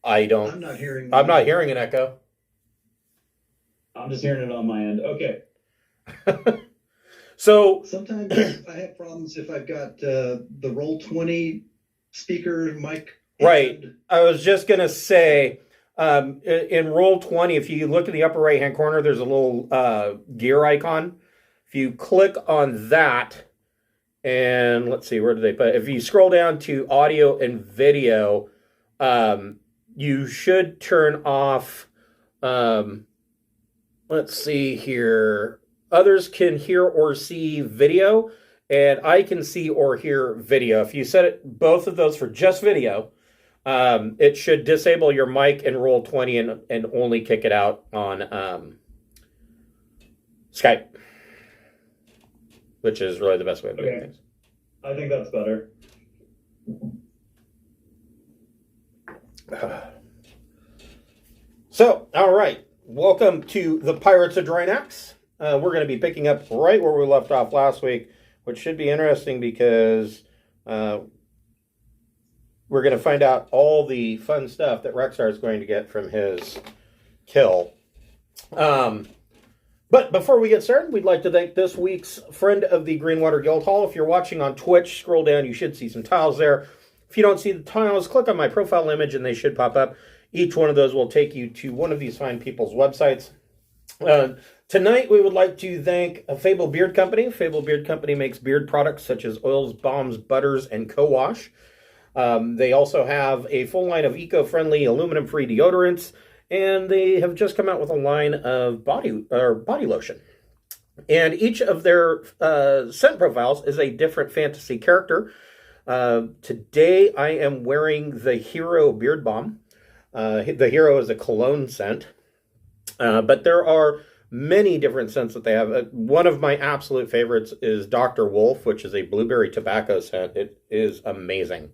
I don't. I'm not hearing. I'm not hearing an echo. I'm just hearing it on my end. Okay. So sometimes I have problems if I've got the Roll20 speaker mic. Right. I was just gonna say, in Roll20, if you look in the upper right hand corner, there's a little gear icon. If you click on that, and let's see, where do they put it? If you scroll down to audio and video, you should turn off, let's see here, others can hear or see video, and I can see or hear video. If you set it, both of those for just video, it should disable your mic in Roll20 and only kick it out on Skype, which is really the best way of doing things. I think that's better. So, all right. Welcome to the Pirates of Drinax. We're going to be picking up right where we left off last week, which should be interesting because we're going to find out all the fun stuff that Rexar is going to get from his kill. But before we get started, we'd like to thank this week's friend of the Greenwater Guildhall. If you're watching on Twitch, scroll down. You should see some tiles there. If you don't see the tiles, click on my profile image and they should pop up. Each one of those will take you to one of these fine people's websites. Tonight, we would like to thank Fable Beard Company. Fable Beard Company makes beard products such as oils, balms, butters, and co-wash. They also have a full line of eco-friendly, aluminum-free deodorants, and they have just come out with a line of body lotion. And each of their scent profiles is a different fantasy character. Today, I am wearing the Hero Beard Balm. The Hero is a cologne scent, but there are many different scents that they have. One of my absolute favorites is Dr. Wolf, which is a blueberry tobacco scent. It is amazing.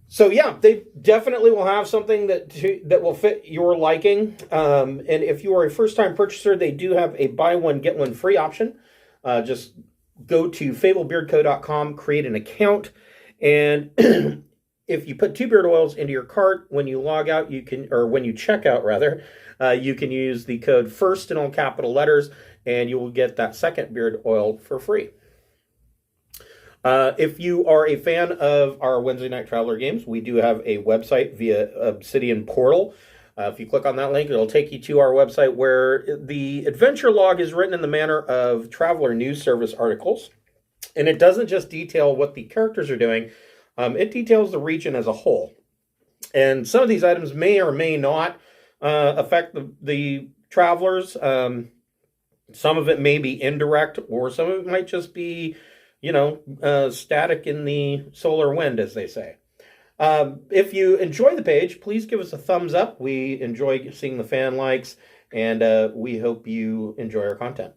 So yeah, they definitely will have something that will fit your liking. And if you are a first-time purchaser, they do have a buy one, get one free option. Just go to fablebeardco.com, create an account, and if you put 2 beard oils into your cart, when you log out, when you check out rather, you can use the code FIRST in all capital letters, and you will get that second beard oil for free. If you are a fan of our Wednesday Night Traveler games, we do have a website via Obsidian Portal. If you click on that link, it'll take you to our website where the adventure log is written in the manner of Traveler News Service articles. And it doesn't just detail what the characters are doing, it details the region as a whole. And some of these items may or may not affect the travelers. Some of it may be indirect, or some of it might just be, static in the solar wind, as they say. If you enjoy the page, please give us a thumbs up. We enjoy seeing the fan likes, and we hope you enjoy our content.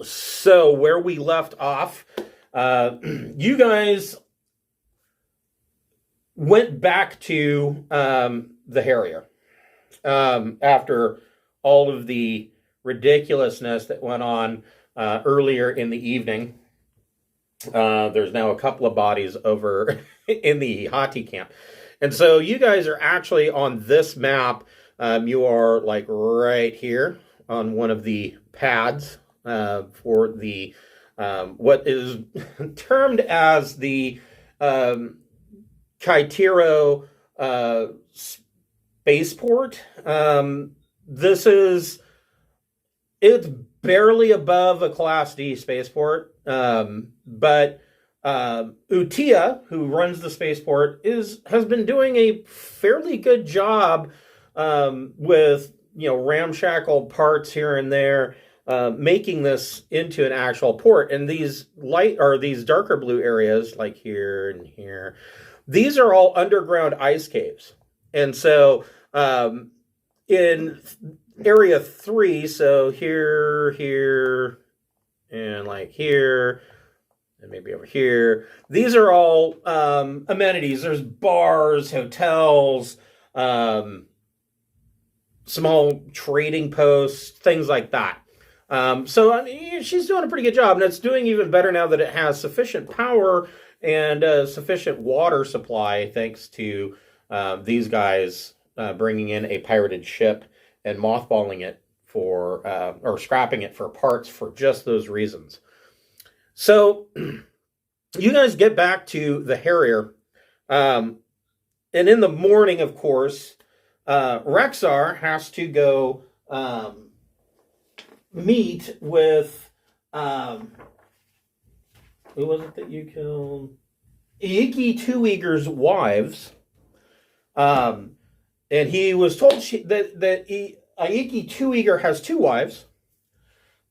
So, where we left off, you guys went back to the Harrier after all of the ridiculousness that went on earlier in the evening. There's now a couple of bodies over in the Hati camp. And so you guys are actually on this map. You are like right here on one of the pads for the what is termed as the Kaitiro spaceport. It's barely above a Class D spaceport, but Utia, who runs the spaceport, has been doing a fairly good job with ramshackle parts here and there, making this into an actual port. And these darker blue areas, like here and here, these are all underground ice caves. And so in Area 3, so here, and like here, and maybe over here, these are all amenities. There's bars, hotels, small trading posts, things like that. So she's doing a pretty good job, and it's doing even better now that it has sufficient power and sufficient water supply thanks to these guys bringing in a pirated ship and mothballing it for, or scrapping it for parts for just those reasons. So you guys get back to the Harrier. And in the morning, of course, Rexar has to go meet with, who was it that you killed? Iykhi Too-Eager's wives. And he was told that Iykhi Too-Eager has 2 wives.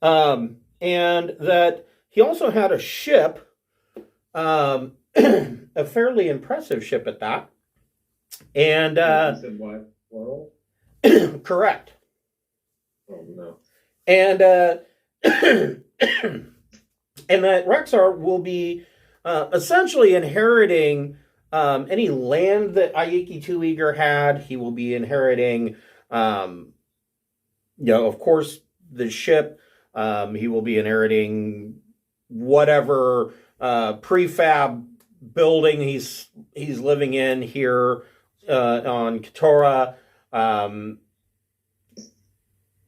And that he also had a ship, a fairly impressive ship at that. And said wife, plural? Correct. Oh no. And and that Rexar will be essentially inheriting any land that Iykhi Too-Eager had. He will be inheriting, of course, the ship. He will be inheriting whatever prefab building he's living in here on Ketora.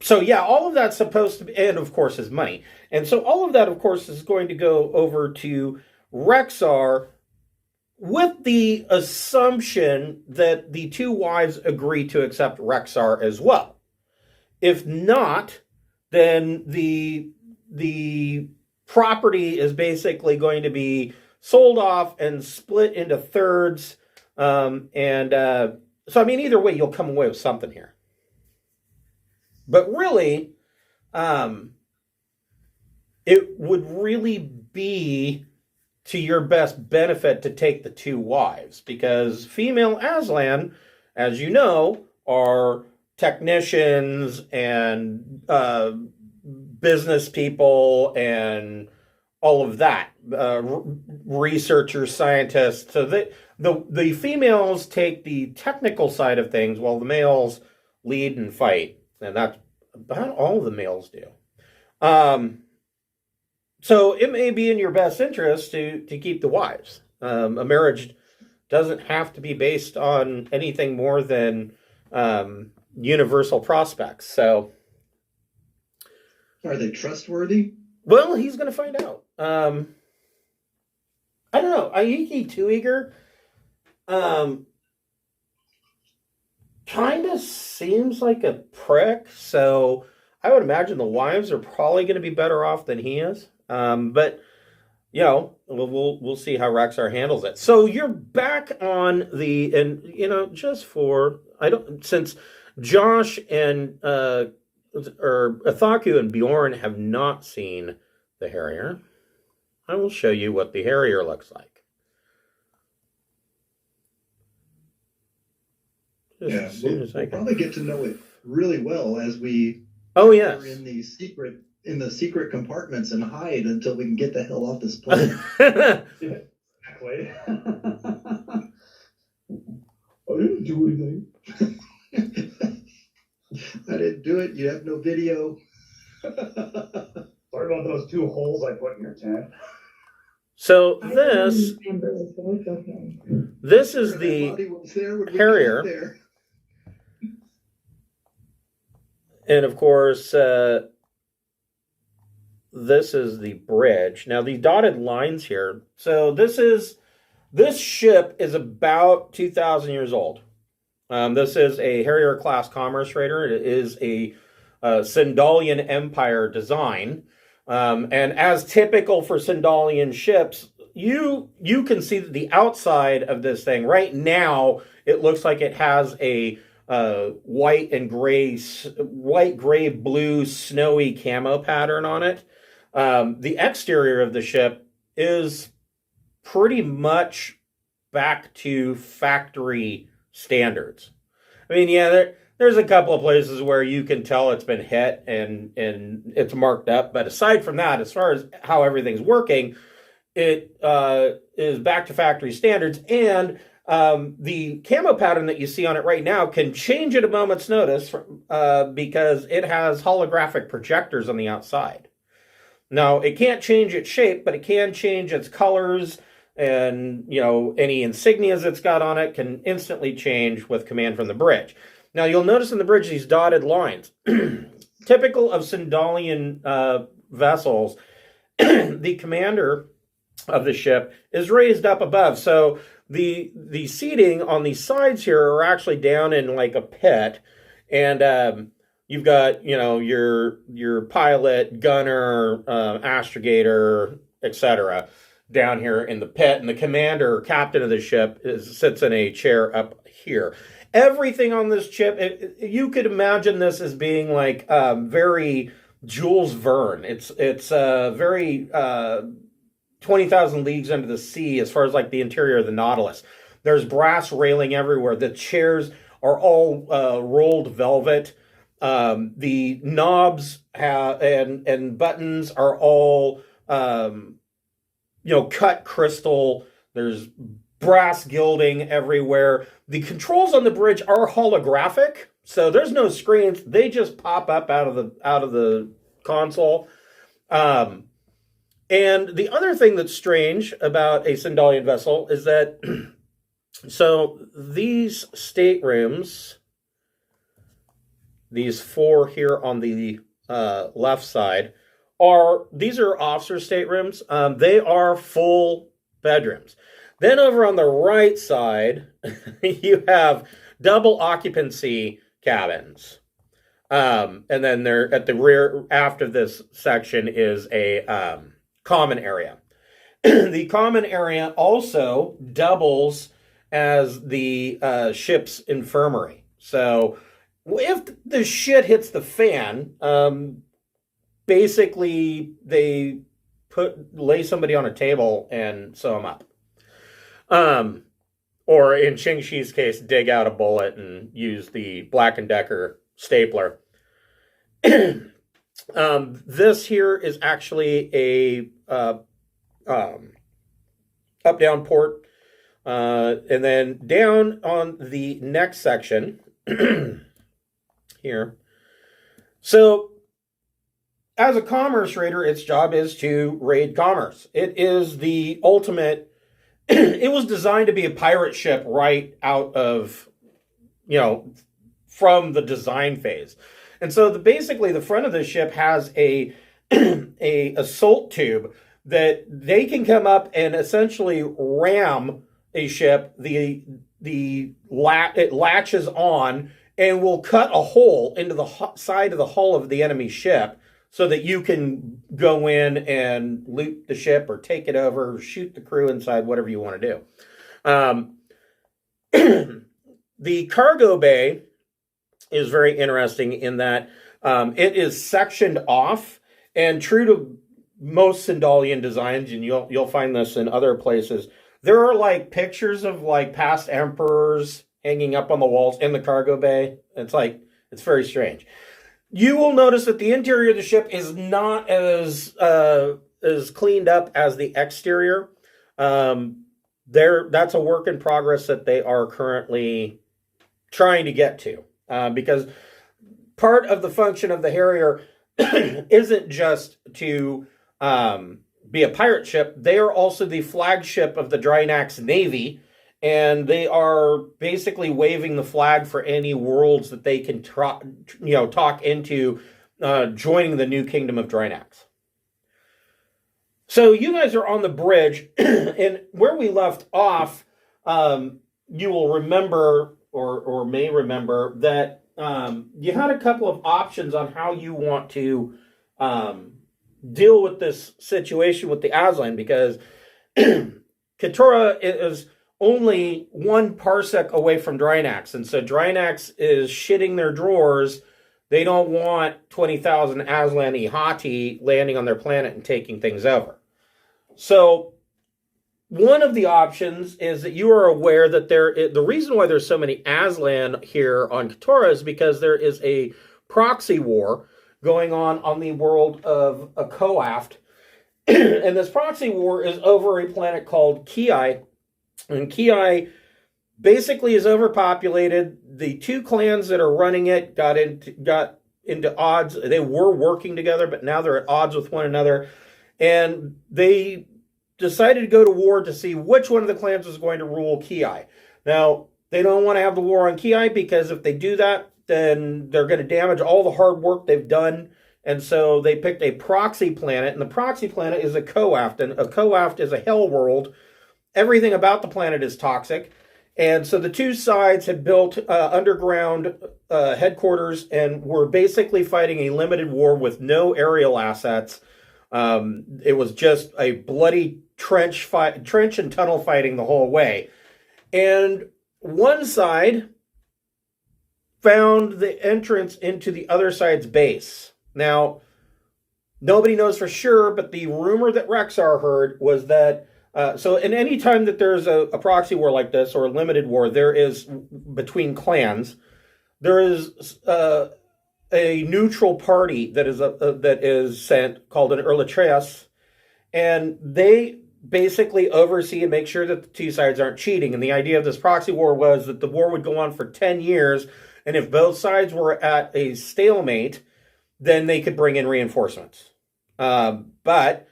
So yeah, all of that's supposed to be, and of course his money. And so all of that, of course, is going to go over to Rexar with the assumption that the 2 wives agree to accept Rexar as well. If not, then the property is basically going to be sold off and split into thirds. So, I mean, either way, you'll come away with something here. But really, it would really be to your best benefit to take the 2 wives, because female Aslan, as you know, are technicians and business people and all of that, researchers, scientists. So the females take the technical side of things, while the males lead and fight. And that's about all the males do. So it may be in your best interest to keep the wives. A marriage doesn't have to be based on anything more than universal prospects. So, are they trustworthy? Well, he's going to find out. I don't know. Iykhi Too-Eager kind of seems like a prick, so I would imagine the wives are probably going to be better off than he is. But we'll see how Rexar handles it. So you're back on since Josh and Athaku and Bjorn have not seen the Harrier, I will show you what the Harrier looks like. We'll probably get to know it really well as we are in the secret compartments and hide until we can get the hell off this plane. Exactly. I didn't do anything. I didn't do it. You have no video. Sorry about those 2 holes I put in your tent. So this is the Harrier. And of course, this is the bridge. Now, the dotted lines here. So this ship is about 2,000 years old. This is a Harrier class commerce raider. It is a Sindalian Empire design. And as typical for Sindalian ships, you can see that the outside of this thing right now, it looks like it has a white, gray, blue, snowy camo pattern on it. The exterior of the ship is pretty much back to factory standards. I mean, there's a couple of places where you can tell it's been hit and it's marked up, but aside from that, as far as how everything's working, it is back to factory standards. And the camo pattern that you see on it right now can change at a moment's notice because it has holographic projectors on the outside. Now, it can't change its shape, but it can change its colors, and any insignias it's got on it can instantly change with command from the bridge. Now you'll notice in the bridge these dotted lines. Typical of Sindalian vessels, the commander of the ship is raised up above. So the seating on the sides here are actually down in like a pit, and you've got your pilot, gunner, astrogator, etc. down here in the pit, and the commander or captain of the ship sits in a chair up here. Everything on this ship, you could imagine this as being like very Jules Verne. It's very 20,000 Leagues Under the Sea as far as like the interior of the Nautilus. There's brass railing everywhere. The chairs are all rolled velvet. The knobs and buttons are all cut crystal. There's brass gilding everywhere. The controls on the bridge are holographic, so there's no screens. They just pop up out of the console. And the other thing that's strange about a Sindalian vessel is that so these staterooms, these four here on the left side, these are officer staterooms. They are full bedrooms. Then over on the right side, you have double occupancy cabins. And then there at the rear, after this section, is a common area. The common area also doubles as the ship's infirmary. So if the shit hits the fan, basically they lay somebody on a table and sew them up. Or in Ching-Shi's case, dig out a bullet and use the Black & Decker stapler. This here is actually a up-down port. And then down on the next section here. So as a commerce raider, its job is to raid commerce. It is the ultimate. It was designed to be a pirate ship right out of, from the design phase. And so basically the front of the ship has a assault tube that they can come up and essentially ram a ship. It latches on and will cut a hole into the side of the hull of the enemy ship, so that you can go in and loot the ship or take it over, shoot the crew inside, whatever you want to do. The cargo bay is very interesting in that it is sectioned off, and true to most Sindalian designs, and you'll find this in other places, there are like pictures of like past emperors hanging up on the walls in the cargo bay. It's very strange. You will notice that the interior of the ship is not as cleaned up as the exterior. That's a work in progress that they are currently trying to get to, because part of the function of the Harrier isn't just to be a pirate ship. They are also the flagship of the Drinax Navy, and they are basically waving the flag for any worlds that they can talk into joining the new kingdom of Drinax. So you guys are on the bridge, and where we left off, you will remember or may remember that you had a couple of options on how you want to deal with this situation with the Aslan, because Keturah is only 1 parsec away from Drinax, and so Drinax is shitting their drawers. They don't want 20,000 Aslan Ihati landing on their planet and taking things over. So one of the options is that you are aware that the reason why there's so many Aslan here on Keturah is because there is a proxy war going on the world of Akoaft. And this proxy war is over a planet called Iykhi. And Iykhi basically is overpopulated. The 2 clans that are running it got into odds. They were working together, but now they're at odds with one another. And they decided to go to war to see which one of the clans was going to rule Kiai. Now, they don't want to have the war on Kiai because if they do that, then they're going to damage all the hard work they've done. And so they picked a proxy planet, and the proxy planet is Akoaft, and Akoaft is a hell world. Everything about the planet is toxic. And so the two sides had built underground headquarters and were basically fighting a limited war with no aerial assets. It was just a bloody trench and tunnel fighting the whole way. And one side found the entrance into the other side's base. Now, nobody knows for sure, but the rumor that Rexar heard was that so in any time that there's a proxy war like this or a limited war, there is between clans, there is a neutral party that is sent called an earleatrais, and they basically oversee and make sure that the two sides aren't cheating. And the idea of this proxy war was that the war would go on for 10 years, and if both sides were at a stalemate, then they could bring in reinforcements. But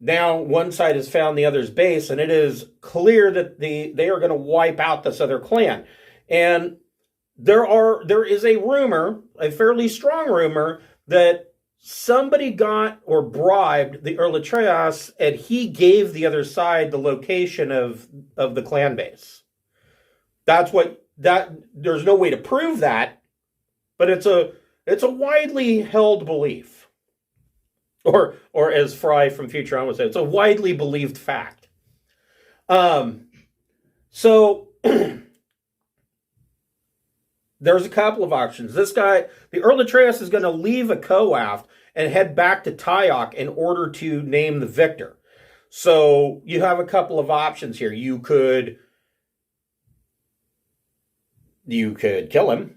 now one side has found the other's base, and it is clear that they are going to wipe out this other clan. And there is a rumor, a fairly strong rumor, that somebody got or bribed the earleatrais, and he gave the other side the location of the clan base. There's no way to prove that, but it's a widely held belief. Or as Fry from Futurama would say, it's a widely believed fact. So there's a couple of options. This guy, the earleatrais, is going to leave Akoaft and head back to Tyok in order to name the victor. So you have a couple of options here. You could kill him.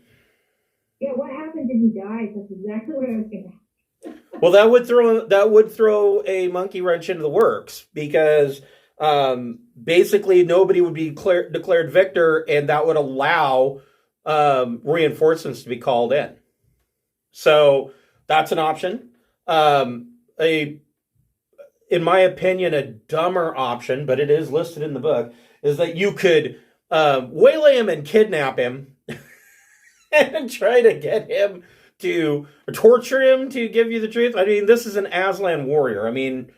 Yeah, what happened if he died? That's exactly what I was going to. Well, that would throw a monkey wrench into the works, because basically nobody would be declared victor, and that would allow reinforcements to be called in. So that's an option. In my opinion, a dumber option, but it is listed in the book, is that you could waylay him and kidnap him and try to get him to torture him to give you the truth. I mean, this is an Aslan warrior. I mean,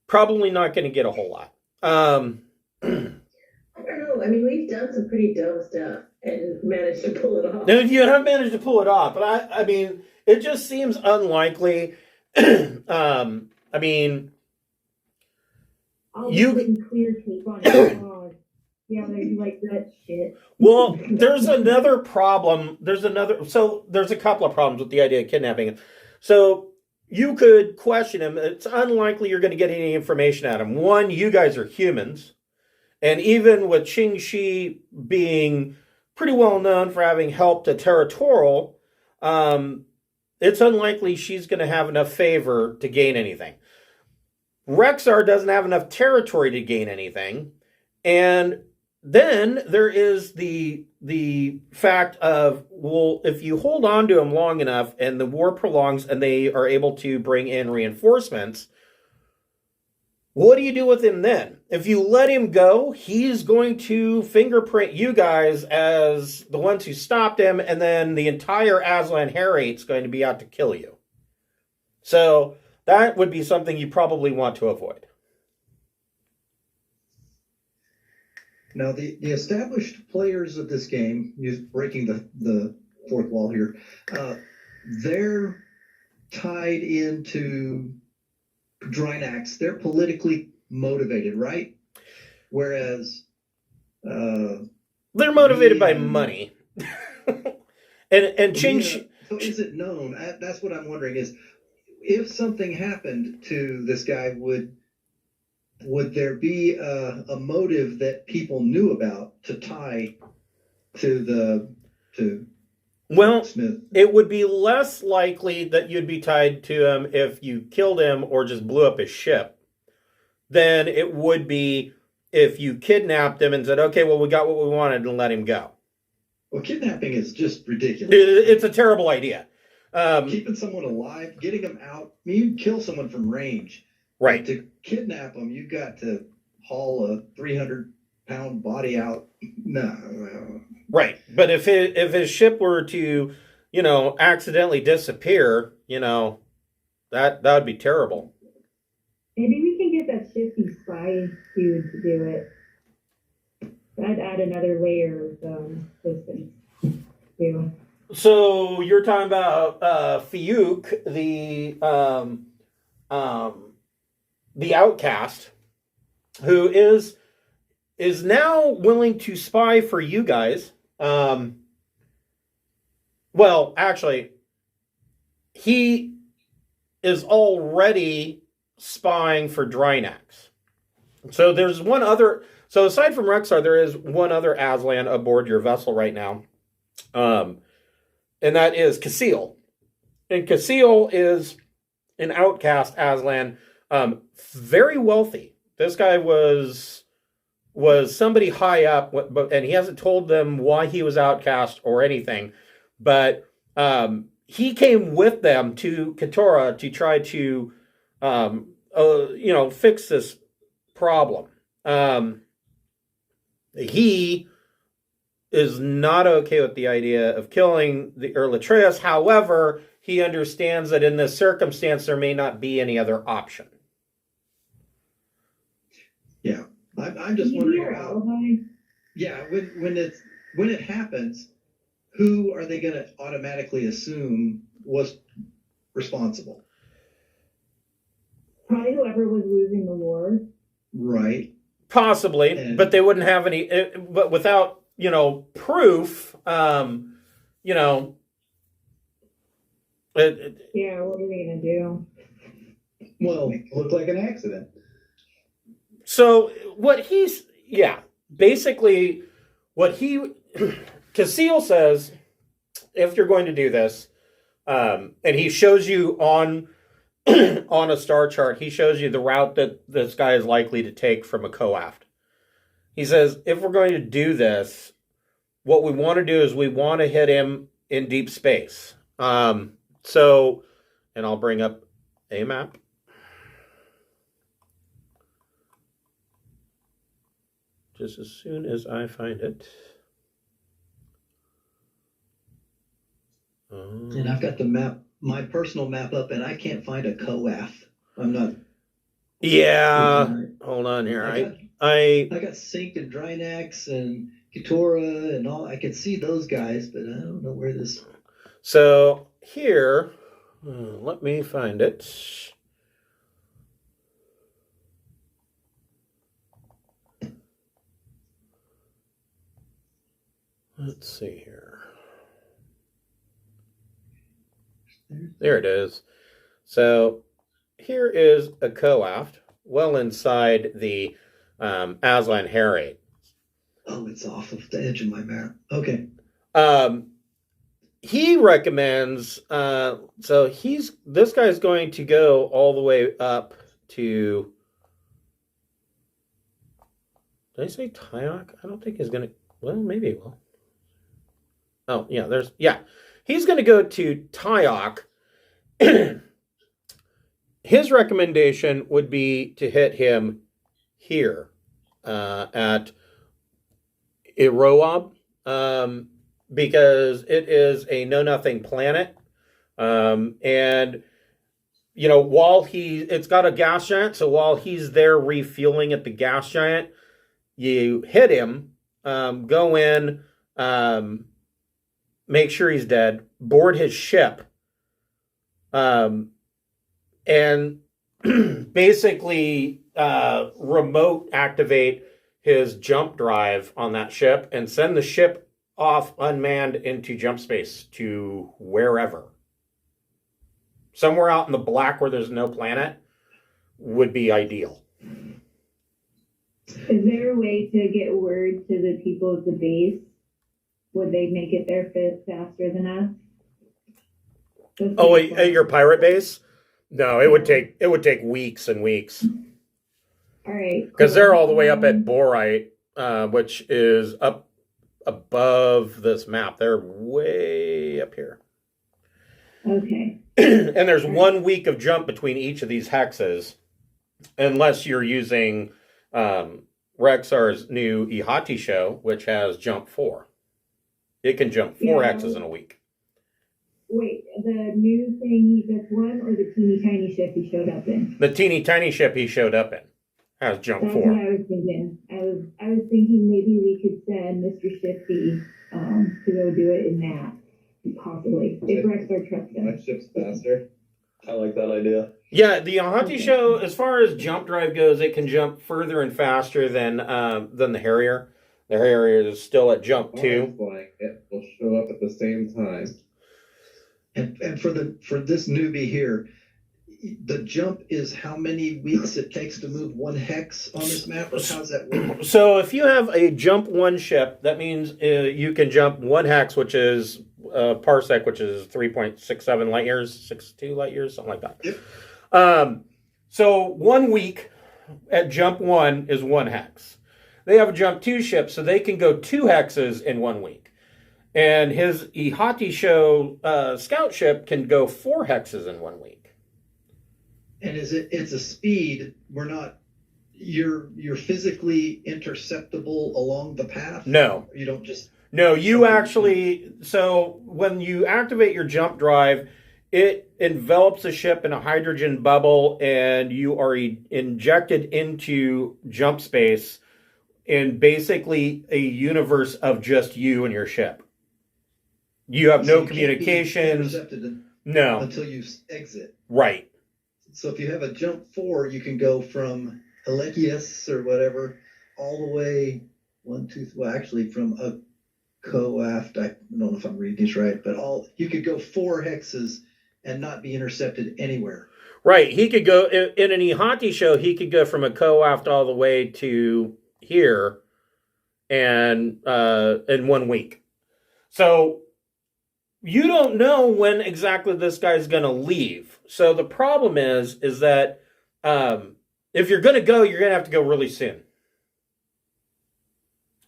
probably not going to get a whole lot. I don't know. I mean, we've done some pretty dumb stuff and managed to pull it off. No, you have managed to pull it off, but I mean, it just seems unlikely. I mean, you putting clear tape on it. Yeah, they like that shit. Well, there's another problem. There's a couple of problems with the idea of kidnapping him. So you could question him. It's unlikely you're going to get any information out of him. One, you guys are humans. And even with Qing Shi being pretty well known for having helped a territorial, it's unlikely she's going to have enough favor to gain anything. Rexar doesn't have enough territory to gain anything. And then there is the fact of, well, if you hold on to him long enough and the war prolongs and they are able to bring in reinforcements, what do you do with him then? If you let him go, he's going to fingerprint you guys as the ones who stopped him, and then the entire Aslan Herate's going to be out to kill you. So that would be something you probably want to avoid. Now, the established players of this game, breaking the fourth wall here, they're tied into Drinax. They're politically motivated, right? Whereas they're motivated by money. and Qing. So is it known? That's what I'm wondering. Is if something happened to this guy, would there be a motive that people knew about to tie to Smith? It would be less likely that you'd be tied to him if you killed him or just blew up his ship than it would be if you kidnapped him and said, okay, well, we got what we wanted and let him go. Well, kidnapping is just ridiculous. It's a terrible idea. Keeping someone alive, getting them out. I mean, you kill someone from range. Right. To kidnap them, you've got to haul a 300-pound body out. No. Right. But if his ship were to, accidentally disappear, that would be terrible. Maybe we can get that shifty spy dude to do it. That'd add another layer of distance too. So you're talking about Fiuk, the outcast, who is now willing to spy for you guys. Well, actually, he is already spying for Drinax. So there's one other. So aside from Rexar, there is one other Aslan aboard your vessel right now, and that is Casil. And Casil is an outcast Aslan, very wealthy. This guy was somebody high up, and he hasn't told them why he was outcast or anything. But he came with them to Katora to try to, fix this problem. He is not okay with the idea of killing the earleatrais. However, he understands that in this circumstance, there may not be any other option. Yeah. I'm just wondering how. Yeah, when it happens, who are they going to automatically assume was responsible? Probably whoever was losing the war. Right. Possibly, but they wouldn't have any. But without proof, Yeah, what are we gonna do? Well, It looked like an accident. so basically what Casil says, if you're going to do this, and he shows you on a star chart, he shows you the route that this guy is likely to take from Akoaft. He says, if we're going to do this, what we want to do is we want to hit him in deep space. And I'll bring up a map. Just as soon as I find it. and I've got the map, my personal map up, and I can't find Akoaft. I'm not. Yeah. Hold on here. I got Sync and Drinax and Katora and all. I can see those guys, but I don't know where this. So here, let me find it. Let's see here. There it is. So here is Akoaft, well inside the Aslan Harry. Oh, it's off of the edge of my map. Okay. He recommends. This guy's going to go all the way up to. Did I say Tyok? I don't think he's going to. Well, maybe he will. Oh, yeah, he's going to go to Tyok. His recommendation would be to hit him here at Iroab, because it is a know-nothing planet. And, while it's got a gas giant, so while he's there refueling at the gas giant, you hit him, go in, make sure he's dead, board his ship, and basically remote activate his jump drive on that ship and send the ship off unmanned into jump space to wherever. Somewhere out in the black where there's no planet would be ideal. Is there a way to get word to the people at the base? Would they make it there faster than us? Oh, at your pirate base? No, it would take weeks and weeks. All right. Because they're all the way up at Borite, which is up above this map. They're way up here. Okay. And there's 1 week of jump between each of these hexes, unless you're using Rexar's new Iykhi show, which has jump 4. It can jump 4 hexes in a week. Wait, the new thing that's one or the teeny tiny ship he showed up in? The teeny tiny ship he showed up in has jump That's 4. what I was thinking. I was thinking maybe we could send Mr. Shifty to go do it in that, possibly. If Rexar trusts My him. ship's faster. I like that idea. Yeah, the Iykhi show, as far as jump drive goes, it can jump further and faster than the Harrier. The Harrier is still at jump 2. Like it will show up at the same time. And for this newbie here, the jump is how many weeks it takes to move 1 hex on this map, or how's that work? So if you have a jump 1 ship, that means you can jump 1 hex, which is parsec, which is 3.67 light years, 62 light years, something like that. Yep. So 1 week at jump 1 is 1 hex. They have a jump 2 ship, so they can go 2 hexes in 1 week. And his Iykhi show scout ship can go 4 hexes in 1 week. And it's a speed, you're physically interceptable along the path? No. You don't just... No, you actually... So when you activate your jump drive, it envelops the ship in a hydrogen bubble, and you are injected into jump space in basically a universe of just you and your ship. You have no communications. No. Until you exit. Right. So if you have a jump 4, you can go from Iykhi or whatever all the way from Akoaft. I don't know if I'm reading these right, but you could go 4 hexes and not be intercepted anywhere. Right. He could go in an Iykhi show. He could go from Akoaft all the way to here, and in 1 week. So you don't know when exactly this guy's going to leave. So the problem is that if you're going to go, you're going to have to go really soon.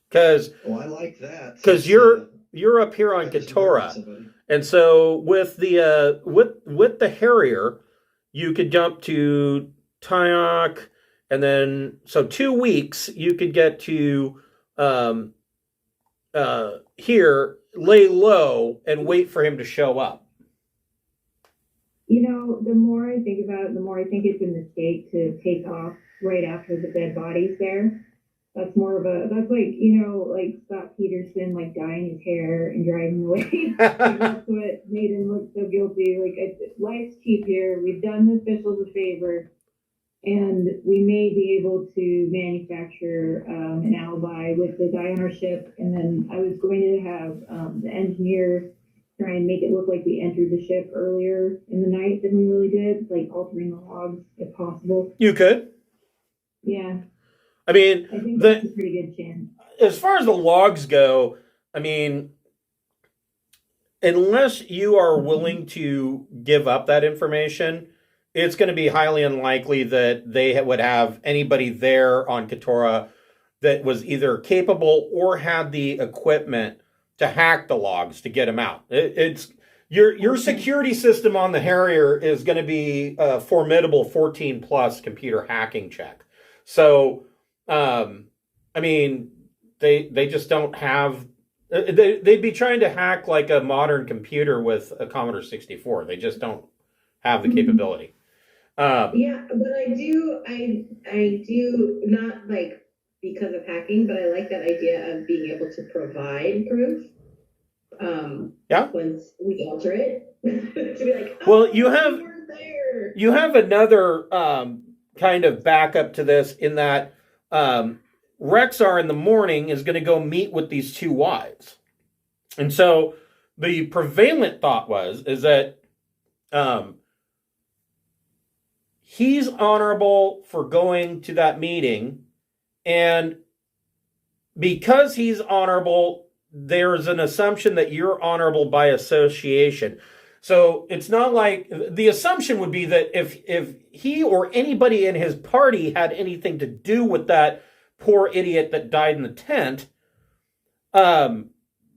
Because I like that. Because you're up here on Katora, and so with the with the Harrier, you could jump to Tyak, and then so 2 weeks you could get to here, lay low, and wait for him to show up. You know, the more I think about it, the more I think it's a mistake to take off right after the dead body's there. That's like, like Scott Peterson, like dyeing his hair and driving away. That's what made him look so guilty. Life's cheap here. We've done the officials a favor, and we may be able to manufacture an alibi with the guy on our ship. And then I was going to have the engineer try and make it look like we entered the ship earlier in the night than we really did, like altering the logs if possible. You could. Yeah. I mean, I think that's a pretty good chance. As far as the logs go, I mean, unless you are willing to give up that information, it's going to be highly unlikely that they would have anybody there on Katora that was either capable or had the equipment to hack the logs to get them out. It's your security system on the Harrier is going to be a formidable 14 plus computer hacking check. So, I mean, they just don't have. They'd be trying to hack like a modern computer with a Commodore 64. They just don't have the capability. Yeah, but I do not like because of hacking, but I like that idea of being able to provide proof. Yeah. Once we alter it, to be like, well, you weren't there. You have another kind of backup to this in that Rexar in the morning is going to go meet with these 2 wives, and so the prevalent thought is that he's honorable for going to that meeting, and because he's honorable, there's an assumption that you're honorable by association. So it's not like the assumption would be that if he or anybody in his party had anything to do with that poor idiot that died in the tent,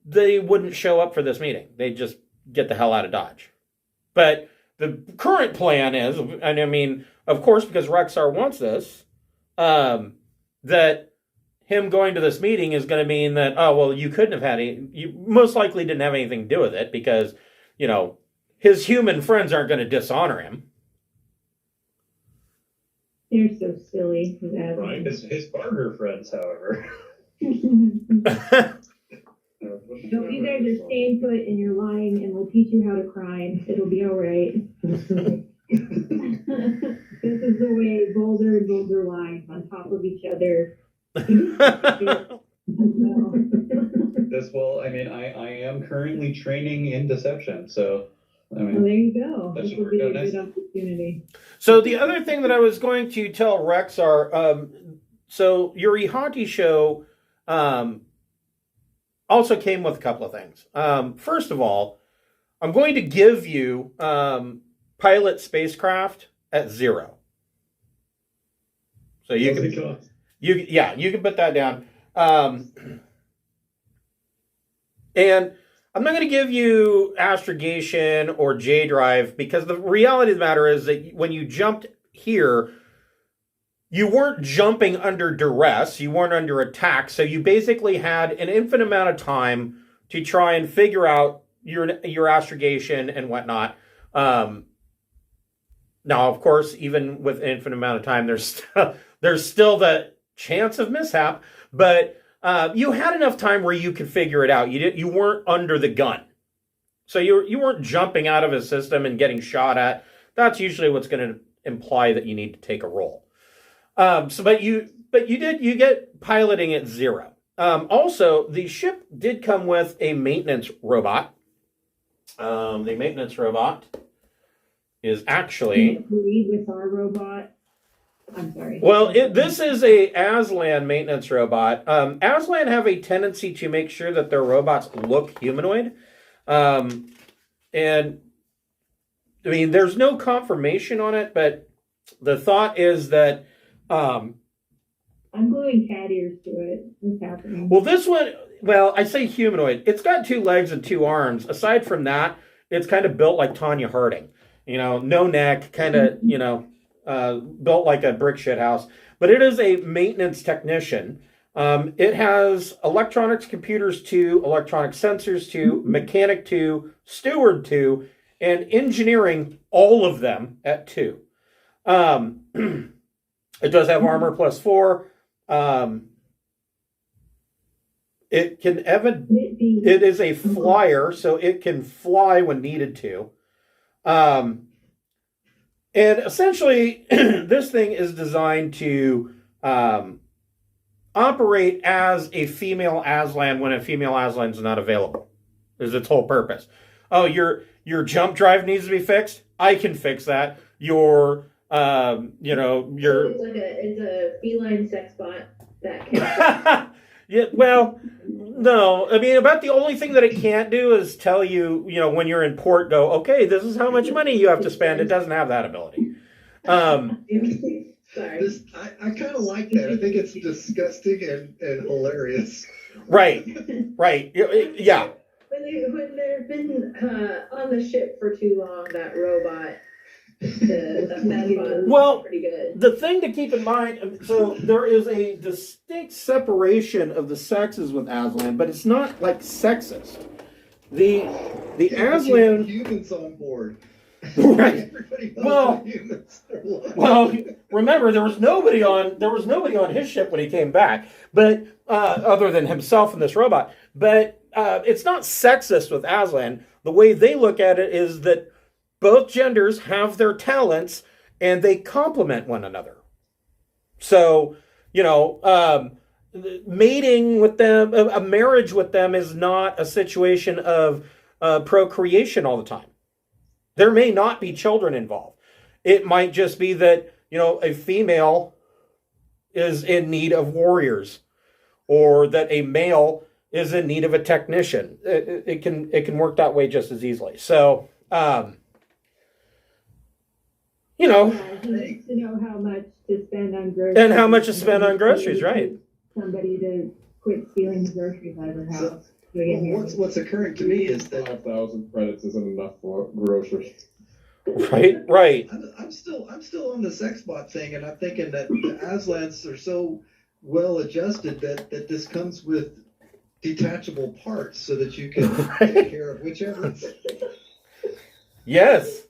they wouldn't show up for this meeting. They'd just get the hell out of Dodge. But the current plan is, and I mean, of course, because Rexar wants this, that him going to this meeting is going to mean that, oh, well, you couldn't have had you most likely didn't have anything to do with it because, his human friends aren't going to dishonor him. They're so silly. Right. His partner friends, however. So you guys are staying put and you're lying, and we'll teach you how to crime. It'll be all right. This is the way Boulder and Boulder lies on top of each other. I am currently training in deception, so Well, there you go. That This should will work be a out good nice. opportunity. So the other thing that I was going to tell Rexar, so your Iykhi show also came with a couple of things. First of all, I'm going to give you pilot spacecraft at 0. So you can put that down. And I'm not going to give you astrogation or J drive because the reality of the matter is that when you jumped here, you weren't jumping under duress. You weren't under attack. So you basically had an infinite amount of time to try and figure out your astrogation and whatnot. Now, of course, even with an infinite amount of time, there's still the chance of mishap, but you had enough time where you could figure it out. You weren't under the gun. So you weren't jumping out of a system and getting shot at. That's usually what's going to imply that you need to take a roll. But you get piloting at 0. Also, the ship did come with a maintenance robot. The maintenance robot is actually... Agreed with our robot. I'm sorry. Well, this is a Aslan maintenance robot. Aslan have a tendency to make sure that their robots look humanoid. And, I mean, there's no confirmation on it, but the thought is that... I'm gluing cat ears to it. What's happening? Well, this one, I say humanoid. It's got 2 legs and 2 arms. Aside from that, it's kind of built like Tanya Harding. No neck, kind of, built like a brick shit house. But it is a maintenance technician. It has electronics computers 2, electronic sensors 2, mechanic 2, steward 2, and engineering, all of them at 2. It does have armor plus 4. It is a flyer, so it can fly when needed to. And essentially, this thing is designed to operate as a female Aslan when a female Aslan is not available. Is its whole purpose. Oh, your jump drive needs to be fixed? I can fix that. Your It's a feline sex bot that can. Yeah, well, no. I mean, about the only thing that it can't do is tell you, when you're in port, go, okay, this is how much money you have to spend. It doesn't have that ability. Sorry. I kind of like that. I think it's disgusting and hilarious. Right. Yeah. When they've been on the ship for too long, that robot, that bot, Well, pretty good. the thing to keep in mind, so there is a distinct separation of the sexes with Aslan, but it's not like sexist. The Aslan Humans on board. Right. Everybody knows Well- the humans are alive. Well, remember there was nobody on his ship when he came back, but other than himself and this robot. But it's not sexist with Aslan. The way they look at it is that both genders have their talents and they complement one another. So, mating with them, a marriage with them is not a situation of procreation all the time. There may not be children involved. It might just be that, a female is in need of warriors, or that a male is in need of a technician. It can work that way just as easily. So, He needs to know how much to spend on groceries. And how much to spend on groceries, right. Somebody to quit stealing groceries out of their house. What's occurring to me is that 5,000 credits isn't enough for groceries. Right. I'm still on the sex bot thing, and I'm thinking that the Aslans are so well adjusted that this comes with detachable parts so that you can take care of whichever. Yes.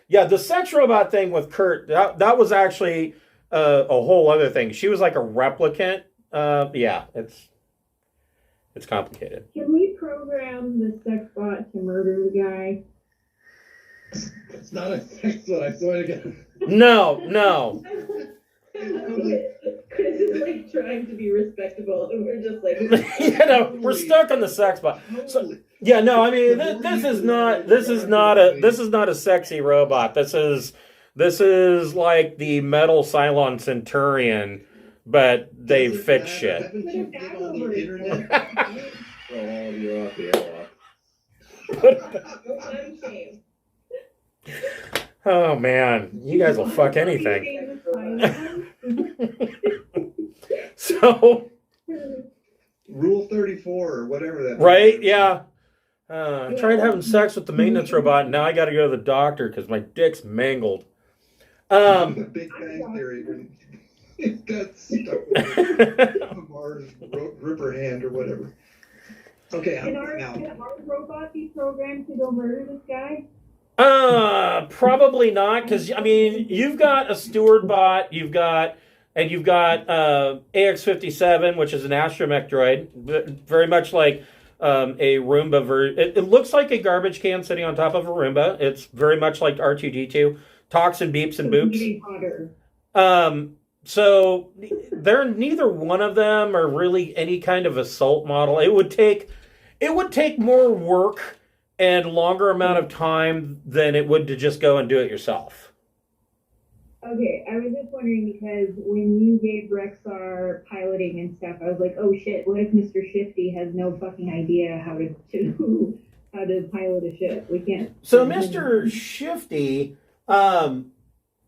The sex robot thing with Kurt, that was actually a whole other thing. She was like a replicant. It's complicated. Can we program the sex bot to murder the guy? It's not a sex one, I swear to God. No. Chris is like trying to be respectable, and we're just like, We're stuck on the sex bot. So, yeah, no, I mean this is not a sexy robot. This is like the metal Cylon Centurion, but they fix shit. Haven't you been on the internet? Throw all of you off the airlock. no time shame. Oh man, you guys will fuck anything. So, Rule 34 or whatever that. right? Yeah. I tried having sex with the maintenance robot, and now I got to go to the doctor because my dick's mangled. Big Bang Theory. When it got stuck with Mars Ripper hand or whatever. Okay, Can our robot be programmed to go murder this guy? Probably not, because I mean you've got a steward bot, you've got AX-57, which is an astromech droid, very much like a Roomba. It looks like a garbage can sitting on top of a Roomba. It's very much like R2-D2. Talks and beeps and boops. So they're neither one of them are really any kind of assault model. It would take more work and longer amount of time than it would to just go and do it yourself. Okay, I was just wondering because when you gave Rexar piloting and stuff, I was like, oh shit, what if Mr. Shifty has no fucking idea how to pilot a ship? We can't. So Mr. Shifty,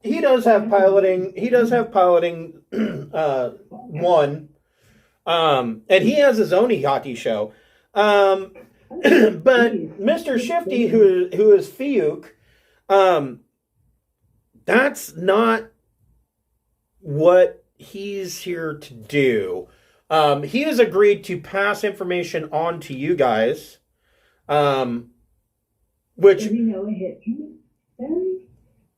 he does have piloting. He does have piloting one, and he has his own Iykhi show. But Mr. Shifty, who is Fiuk, that's not what he's here to do. He has agreed to pass information on to you guys, which.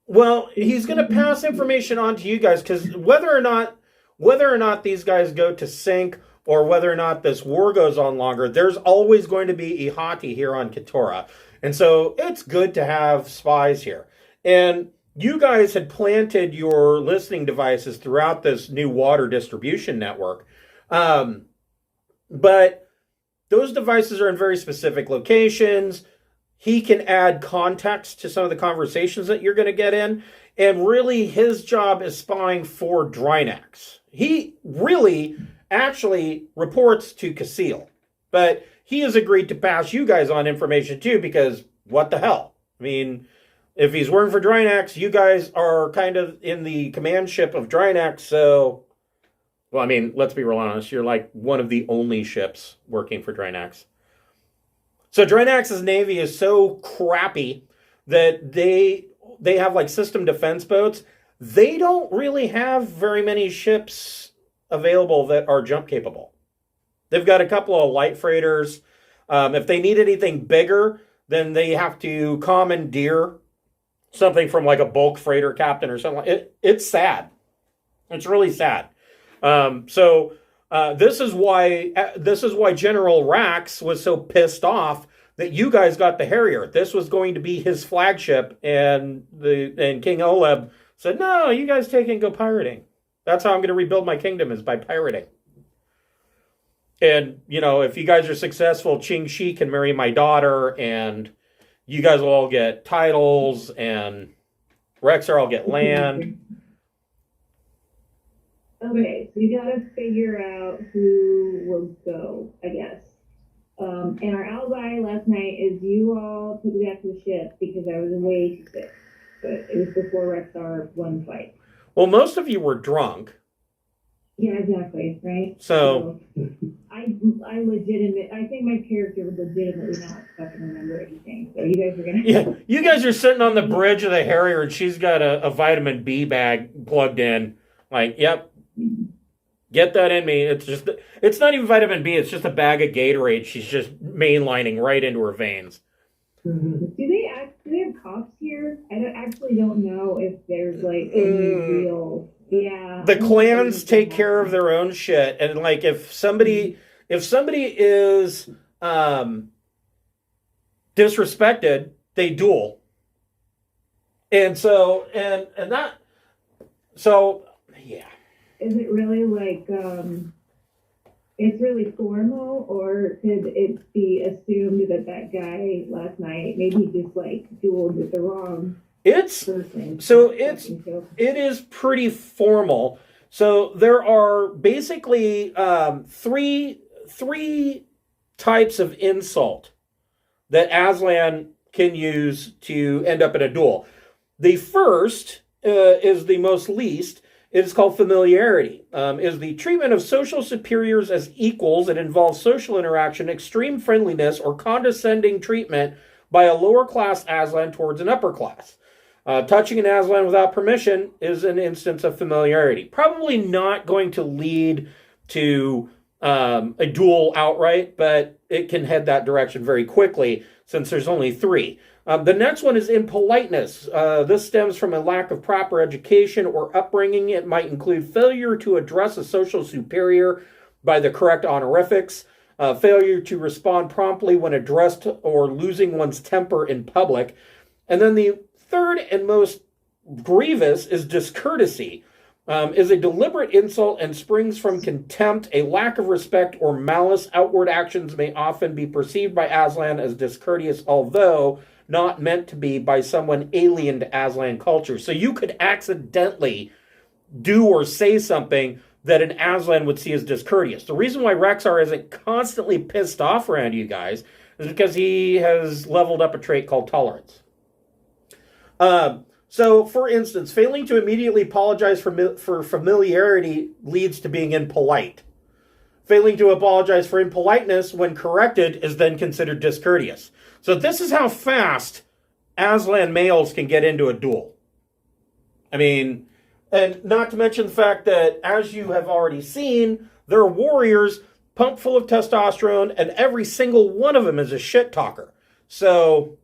Well, he's going to pass information on to you guys because whether or not these guys go to sink or whether or not this war goes on longer, there's always going to be Iykhi here on Keturah. And so it's good to have spies here. And you guys had planted your listening devices throughout this new water distribution network. But those devices are in very specific locations. He can add context to some of the conversations that you're going to get in. And really, his job is spying for Drinax. He really actually reports to Casil. But he has agreed to pass you guys on information too, because what the hell? I mean, if he's working for Drinax, you guys are kind of in the command ship of Drinax, so... Well, I mean, let's be real honest. You're like one of the only ships working for Drinax. So Drinax's navy is so crappy that they have like system defense boats. They don't really have very many ships available that are jump capable. They've got a couple of light freighters. If they need anything bigger, then they have to commandeer something from like a bulk freighter captain or something. It's sad. It's really sad. So this is why General Rax was so pissed off that you guys got the Harrier. This was going to be his flagship, and King Oleb said, "No, you guys take it and go pirating. That's how I'm going to rebuild my kingdom, is by pirating. And you know, if you guys are successful, Ching Shi can marry my daughter, and you guys will all get titles, and Rexar will get land." Okay, so you gotta figure out who will go, I guess. And our alibi last night is you all took me back to the ship because I was way too sick. But it was before Rexar won the fight. Well, most of you were drunk. Yeah, exactly, right? So I I think my character would legitimately not fucking remember anything. So you guys are gonna. Yeah, you guys are sitting on the bridge of the Harrier, and she's got a vitamin B bag plugged in. Like, yep, get that in me. It's not even vitamin B. It's just a bag of Gatorade. She's just mainlining right into her veins. Do they have cops here? Actually don't know if there's like any real. Yeah. The clans take care of their own shit, and like if somebody is disrespected, they duel. And so yeah. Is it really like it's really formal, or could it be assumed that guy last night maybe just like dueled with the wrong person? It is pretty formal. So there are basically three types of insult that Aslan can use to end up in a duel. The first is the most least. It is called familiarity. Is the treatment of social superiors as equals. It involves social interaction, extreme friendliness, or condescending treatment by a lower class Aslan towards an upper class. Touching an Aslan without permission is an instance of familiarity. Probably not going to lead to a duel outright, but it can head that direction very quickly since there's only three. The next one is impoliteness. This stems from a lack of proper education or upbringing. It might include failure to address a social superior by the correct honorifics, failure to respond promptly when addressed, or losing one's temper in public. And then the third and most grievous is discourtesy. Is a deliberate insult and springs from contempt, a lack of respect, or malice. Outward actions may often be perceived by Aslan as discourteous, although not meant to be by someone alien to Aslan culture. So you could accidentally do or say something that an Aslan would see as discourteous. The reason why Rexar isn't constantly pissed off around you guys is because he has leveled up a trait called tolerance. So, for instance, failing to immediately apologize for familiarity leads to being impolite. Failing to apologize for impoliteness when corrected is then considered discourteous. So this is how fast Aslan males can get into a duel. I mean, and not to mention the fact that, as you have already seen, they're warriors pumped full of testosterone, and every single one of them is a shit talker. So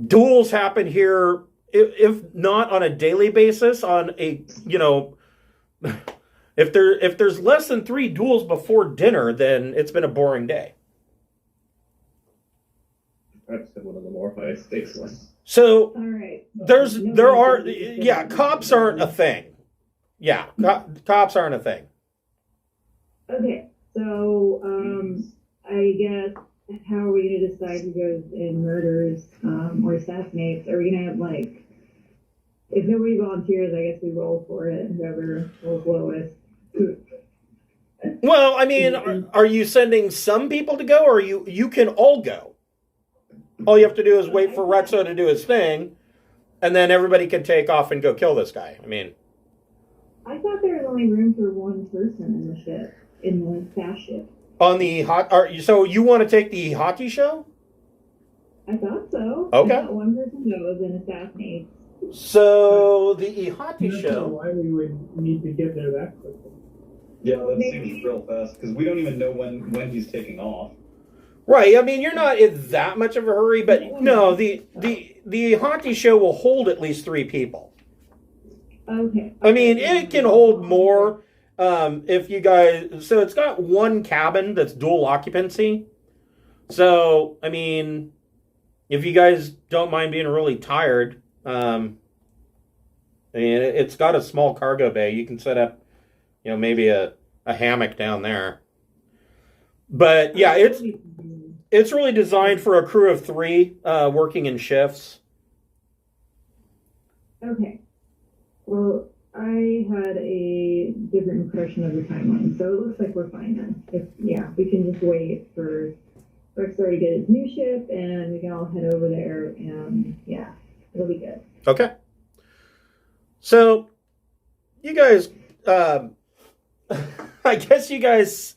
duels happen here, if not on a daily basis, on a, if there's less than 3 duels before dinner, then it's been a boring day. I've said one of the more high stakes ones. So All right. cops aren't a thing. Yeah, cops aren't a thing. Okay, so I guess how are we gonna decide who goes and murders or assassinates? Are we gonna have like, if nobody volunteers, I guess we roll for it, and whoever rolls lowest. Well, I mean, are you sending some people to go, or you can all go? All you have to do is wait for Rexar to do his thing, and then everybody can take off and go kill this guy. I mean, I thought there was only room for one person in the ship, in the fast ship. on the so you want to take the hockey show? I thought so. Okay. I thought one person goes and assassinates. So the Iykhi show. Why we would need to get there that quickly? Yeah, that seems real fast because we don't even know when he's taking off. Right. I mean, you're not in that much of a hurry, but no, the Iykhi show will hold at least 3 people. Okay. I mean, it can hold more if you guys. So it's got 1 cabin that's dual occupancy. So I mean, if you guys don't mind being really tired, I mean, it's got a small cargo bay. You can set up, maybe a hammock down there. But yeah, it's really designed for a crew of 3 working in shifts. Okay. Well, I had a different impression of the timeline, so it looks like we're fine then. We can just wait for Rexar to get his new ship, and we can all head over there, and it'll be good. Okay. So, you guys, I guess you guys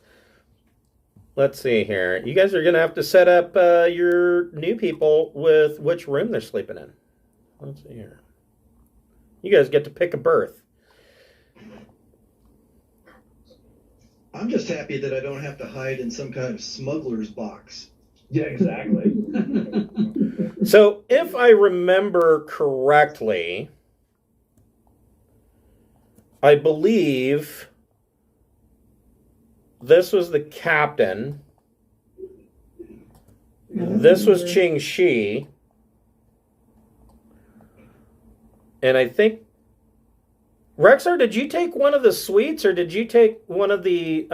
let's see here. You guys are going to have to set up your new people with which room they're sleeping in. Let's see here. You guys get to pick a berth. I'm just happy that I don't have to hide in some kind of smuggler's box. Yeah, exactly. So, if I remember correctly, I believe this was the captain. This was Ching Shi. And I think, Rexar, did you take one of the suites or did you take one of the,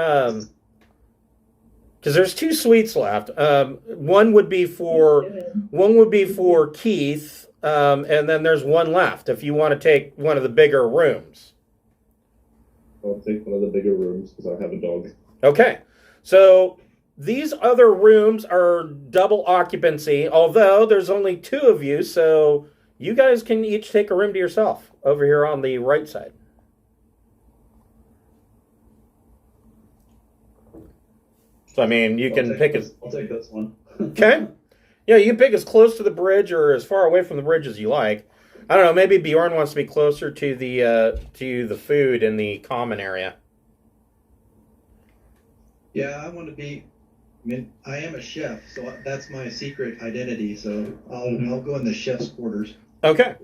because there's 2 suites left. One would be for Keith, and then there's one left if you want to take one of the bigger rooms. I'll take one of the bigger rooms because I have a dog. Okay, so these other rooms are double occupancy, although there's only 2 of you, so you guys can each take a room to yourself over here on the right side. So, I mean, you can pick it. I'll take this one. Okay. Yeah, you can pick as close to the bridge or as far away from the bridge as you like. I don't know, maybe Bjorn wants to be closer to the food in the common area. Yeah, I want to be. I mean, I am a chef, so that's my secret identity. So I'll go in the chef's quarters. Okay.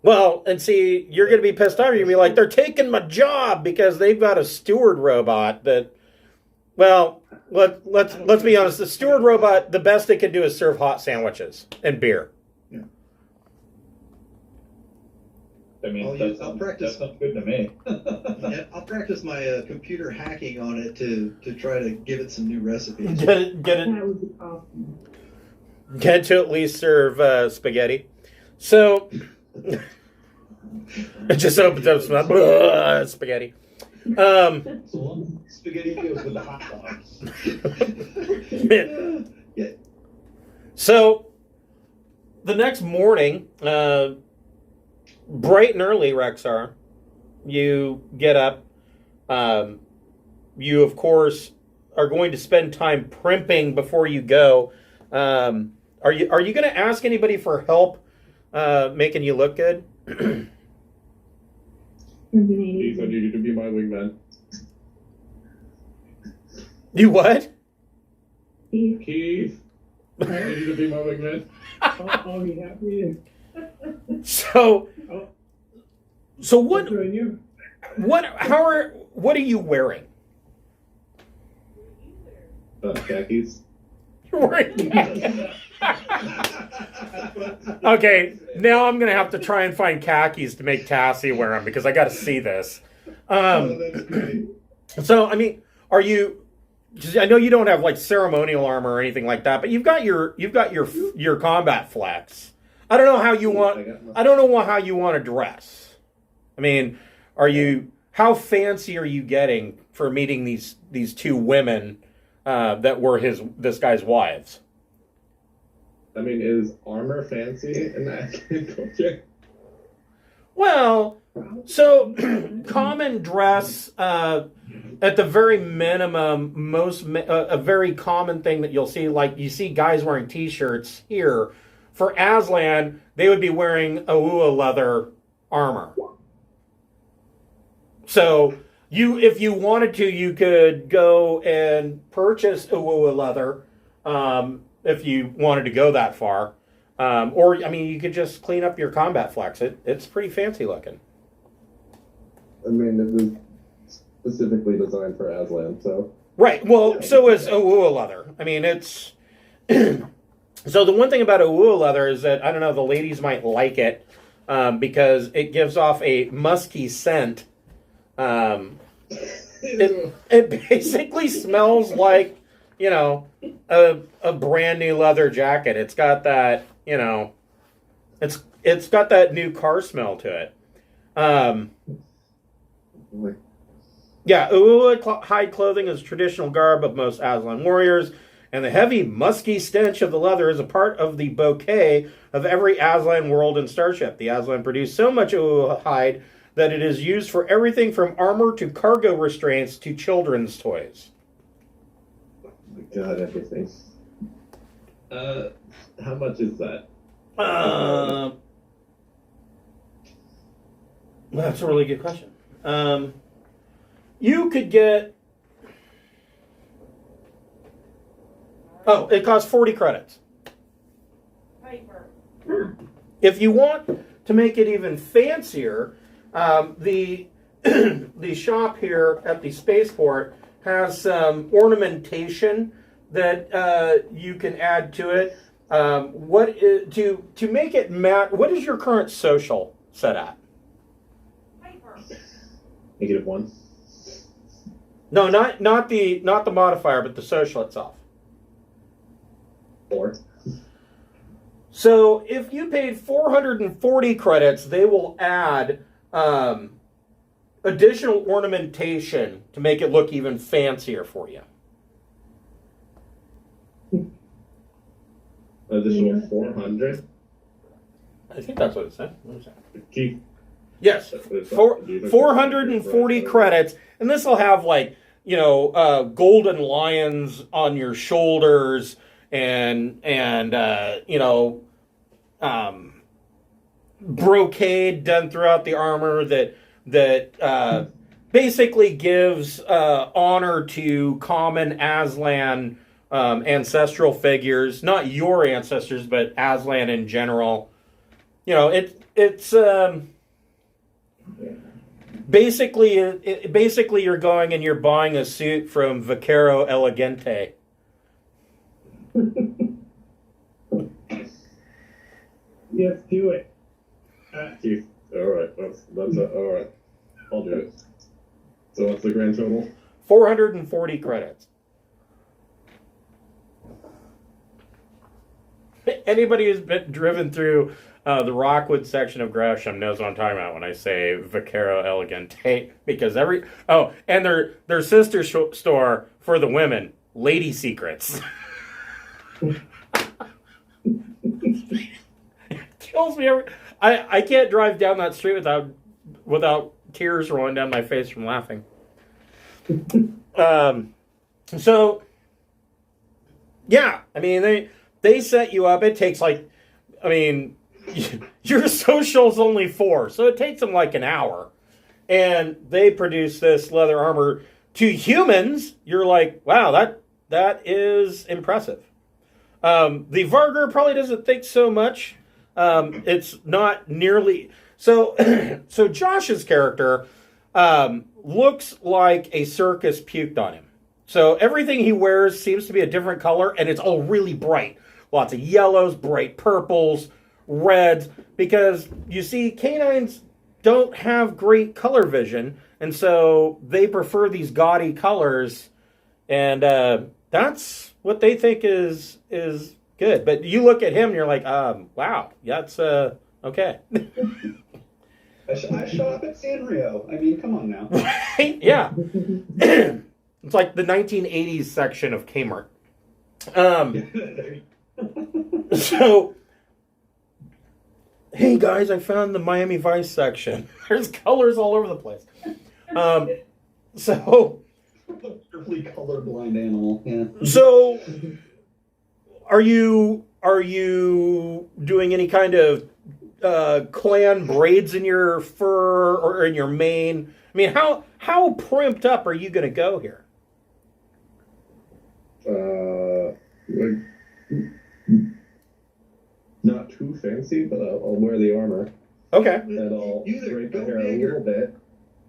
Well, and see, you're going to be pissed off. You're going to be like, they're taking my job because they've got a steward robot that. Well, let's be honest. The steward robot, the best it can do is serve hot sandwiches and beer. Yeah. I mean, I'll practice. That sounds good to me. Yeah, I'll practice my computer hacking on it to try to give it some new recipes. Get it. That would be awesome. Get to at least serve spaghetti. So, it just opens up some spaghetti. Spaghetti goes with the hot dogs. Yeah. So, the next morning, bright and early, Rexar, you get up. You, of course, are going to spend time primping before you go. Are you going to ask anybody for help making you look good? Keith, I need you to be my wingman. You what? Keith, I need you to be my wingman. I'll be happy. So what? Join you. What are you wearing? Khakis. You're wearing khakis. Okay, now I'm gonna have to try and find khakis to make Cassie wear them because I got to see this. That's great. So I mean, are you? I know you don't have like ceremonial armor or anything like that, but you've got your combat flex. I don't know how you want. I don't know how you want to dress. I mean, how fancy are you getting for meeting these 2 women that were this guy's wives? I mean, is armor fancy in that culture? Well, so common dress at the very minimum, a very common thing that you'll see, like you see guys wearing t-shirts here. For Aslan, they would be wearing Awua leather armor. So if you wanted to, you could go and purchase Awua leather if you wanted to go that far. Or, I mean, you could just clean up your combat flex. It's pretty fancy looking. I mean, it was specifically designed for Aslan, so. Right. Well, so is Awua leather. I mean, it's... So the one thing about Awua leather is that, I don't know, the ladies might like it because it gives off a musky scent. It basically smells like, a brand new leather jacket. It's got that, it's got that new car smell to it. Yeah, Awua hide clothing is traditional garb of most Aslan warriors, and the heavy, musky stench of the leather is a part of the bouquet of every Aslan world and starship. The Aslan produce so much Awua hide that it is used for everything from armor to cargo restraints to children's toys. my God, everything. How much is that? That's a really good question. You could get. Oh, it costs 40 credits. If you want to make it even fancier, the the shop here at the spaceport has some ornamentation that you can add to it. To make it what is your current social set at? -1. No, not the modifier, but the social itself. 4. So if you paid 440 credits, they will add additional ornamentation to make it look even fancier for you. Additional 400. I think that's what it said. What is that? Keep. Yes, 440 credits, and this will have golden lions on your shoulders and brocade done throughout the armor that basically gives honor to common Aslan ancestral figures, not your ancestors, but Aslan in general. It's basically you're going and you're buying a suit from Vaquero Elegante. Yes, do it. Keith. All right. That's all right. I'll do it. So what's the grand total? 440 credits. Anybody who's been driven through the Rockwood section of Gresham knows what I'm talking about when I say Vaquero Elegante, because and their sister store for the women, Lady Secrets. Kills me. I can't drive down that street without tears rolling down my face from laughing. So yeah, I mean they set you up. It takes your social's only 4, so it takes them like an hour, and they produce this leather armor. To humans, you're like, wow, that is impressive. The Varger probably doesn't think so much. It's not nearly so. So Josh's character looks like a circus puked on him. So everything he wears seems to be a different color, and it's all really bright. Lots of yellows, bright purples, reds, because you see, canines don't have great color vision, and so they prefer these gaudy colors, and that's what they think is good. But you look at him and you're like, wow, that's okay. I show up at Sanrio. I mean, come on now. Right? Yeah. It's like the 1980s section of Kmart. So, hey guys, I found the Miami Vice section. There's colors all over the place. So, Wonderfully colorblind animal. Yeah. So, are you doing any kind of clan braids in your fur or in your mane? I mean, how primped up are you going to go here? Not too fancy, but I'll wear the armor. Okay. And I'll braid my go hair a big little bit.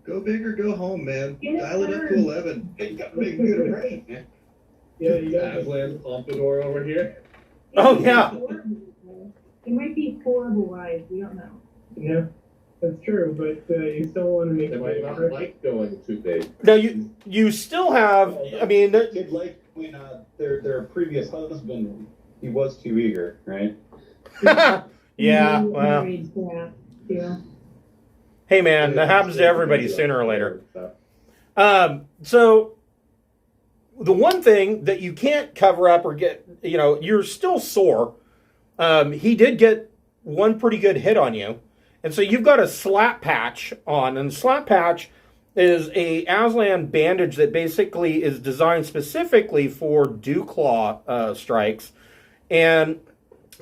Go big or go home, man. Get it Dial it up to first. 11. You got to make a good impression, man. Yeah, you got it. Aslan Pompadour over here. Oh, yeah. It might be horrible wise. We don't know. Yeah, that's true, but you still want to make They it might not right? like going too big. Now you still have. I mean, Did like when their previous husband, he was too eager, right? yeah. Well, Yeah. hey man, that happens to everybody sooner or later. So the one thing that you can't cover up or get, you're still sore. He did get one pretty good hit on you. And so you've got a slap patch on, and slap patch is a Aslan bandage that basically is designed specifically for dew claw strikes, and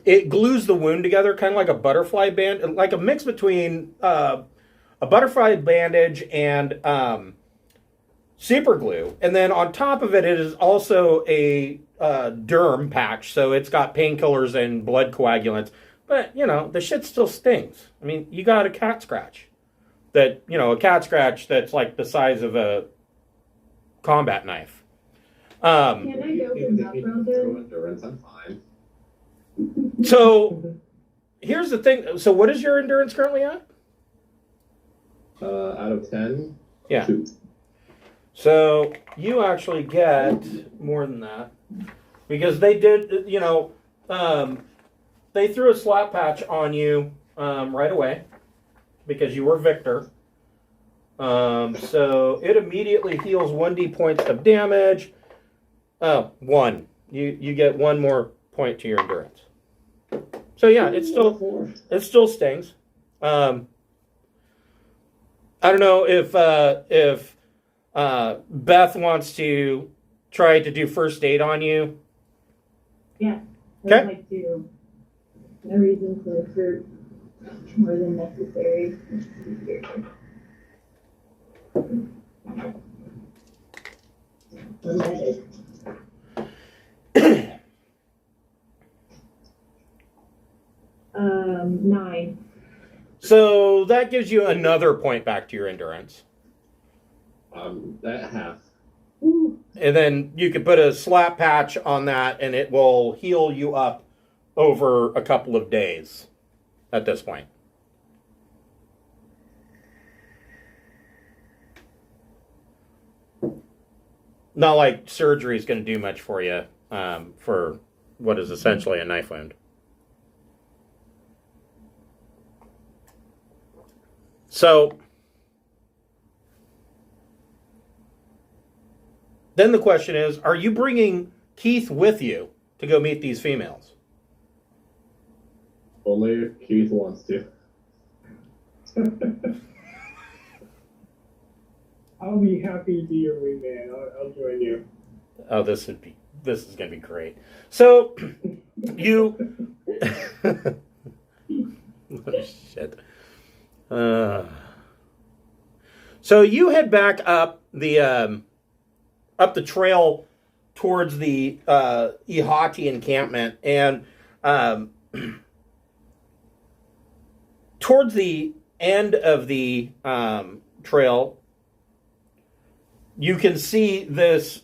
it glues the wound together, kind of like a butterfly band, like a mix between a butterfly bandage and super glue. And then on top of it, it is also a derm patch, so it's got painkillers and blood coagulants. But, you know, the shit still stings. I mean, you got a cat scratch. That, you know, a cat scratch that's like the size of a combat knife. Can I go for background Throw though? endurance, I'm fine. So, here's the thing. So, what is your endurance currently at? Out of 10, Yeah. 2. So, you actually get more than that. Because they did, you know, they threw a slap patch on you right away. Because you were Victor. So it immediately heals 1d points of damage. Oh, 1. You get 1 more point to your endurance. So yeah, it still stings. I don't know if Beth wants to try to do first aid on you. Yeah. Okay. I'd like to. No reason to hurt more than necessary. Nine. So that gives you another point back to your endurance. That half. Ooh. And then you can put a slap patch on that and it will heal you up over a couple of days at this point. Not like surgery is going to do much for you for what is essentially a knife wound. So then the question is, are you bringing Keith with you to go meet these females? Only if Keith wants to. I'll be happy to be your wingman. I'll join you. Oh, this is going to be great. So you oh, shit. So you head back up the trail towards the Iykhi encampment, and towards the end of the trail, you can see this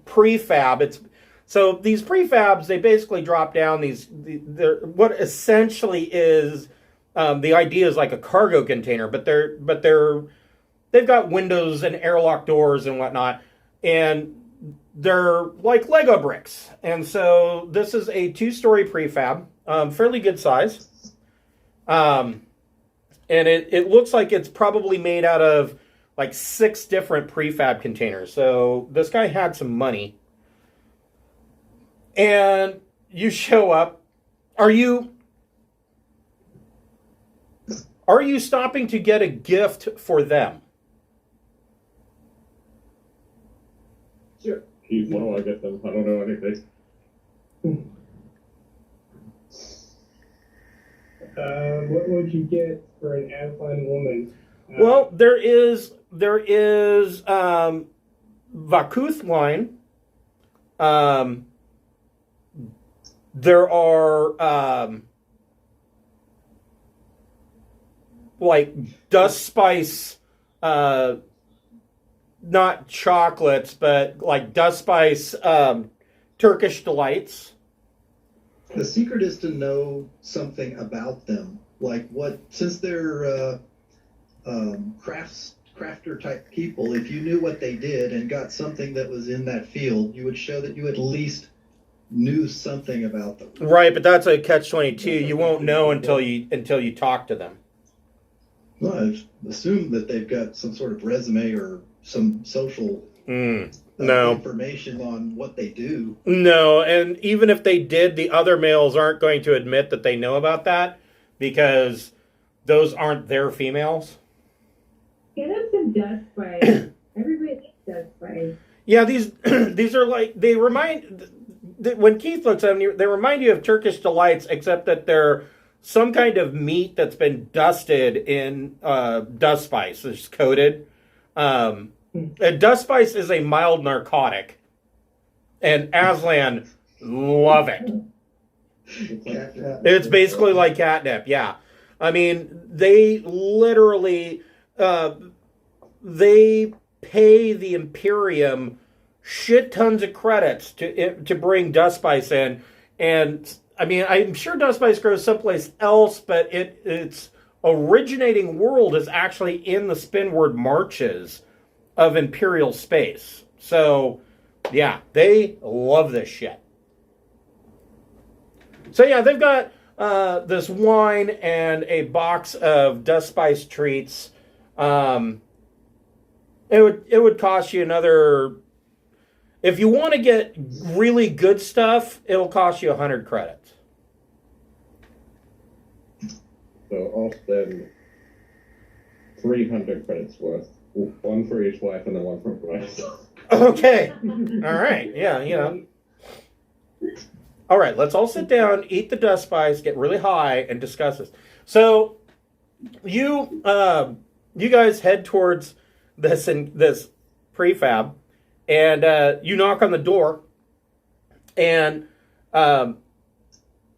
prefab. So these prefabs, they basically drop down they're what essentially is the idea is like a cargo container, but they've got windows and airlock doors and whatnot, and they're like Lego bricks. And so this is a 2-story prefab, fairly good size, and it looks like it's probably made out of like 6 different prefab containers. So this guy had some money. And you show up. Are you stopping to get a gift for them? Sure. Keith, what do I get them? I don't know anything. What would you get for an Aslan woman? Well, there is Vakuth wine. There are like dust spice, not chocolates, but like dust spice Turkish delights. The secret is to know something about them, like since they're crafter type people. If you knew what they did and got something that was in that field, you would show that you at least knew something about them. Right, but that's a catch-22. You won't know until you talk to them. Well, I assume that they've got some sort of resume or some social No. information on what they do. No, and even if they did, the other males aren't going to admit that they know about that because those aren't their females. Get us some dust spice. Right. Yeah, these these are like they remind when Keith looks at them, they remind you of Turkish delights, except that they're some kind of meat that's been dusted in dust spice. It's coated. Dust spice is a mild narcotic, and Aslan love it. It's basically like catnip. Yeah, I mean they literally they pay the Imperium shit tons of credits to bring dust spice in, and I mean I'm sure dust spice grows someplace else, but its originating world is actually in the Spinward Marches of Imperial space. So yeah, they love this shit. So yeah, they've got this wine and a box of dust spice treats. It would cost you another. If you want to get really good stuff, it'll cost you 100 credits. So I'll spend 300 credits worth. One for each wife and then one for myself. Okay. All right. Yeah, you know. All right, let's all sit down, eat the dust spice, get really high, and discuss this. So, you guys head towards this prefab, and you knock on the door, and the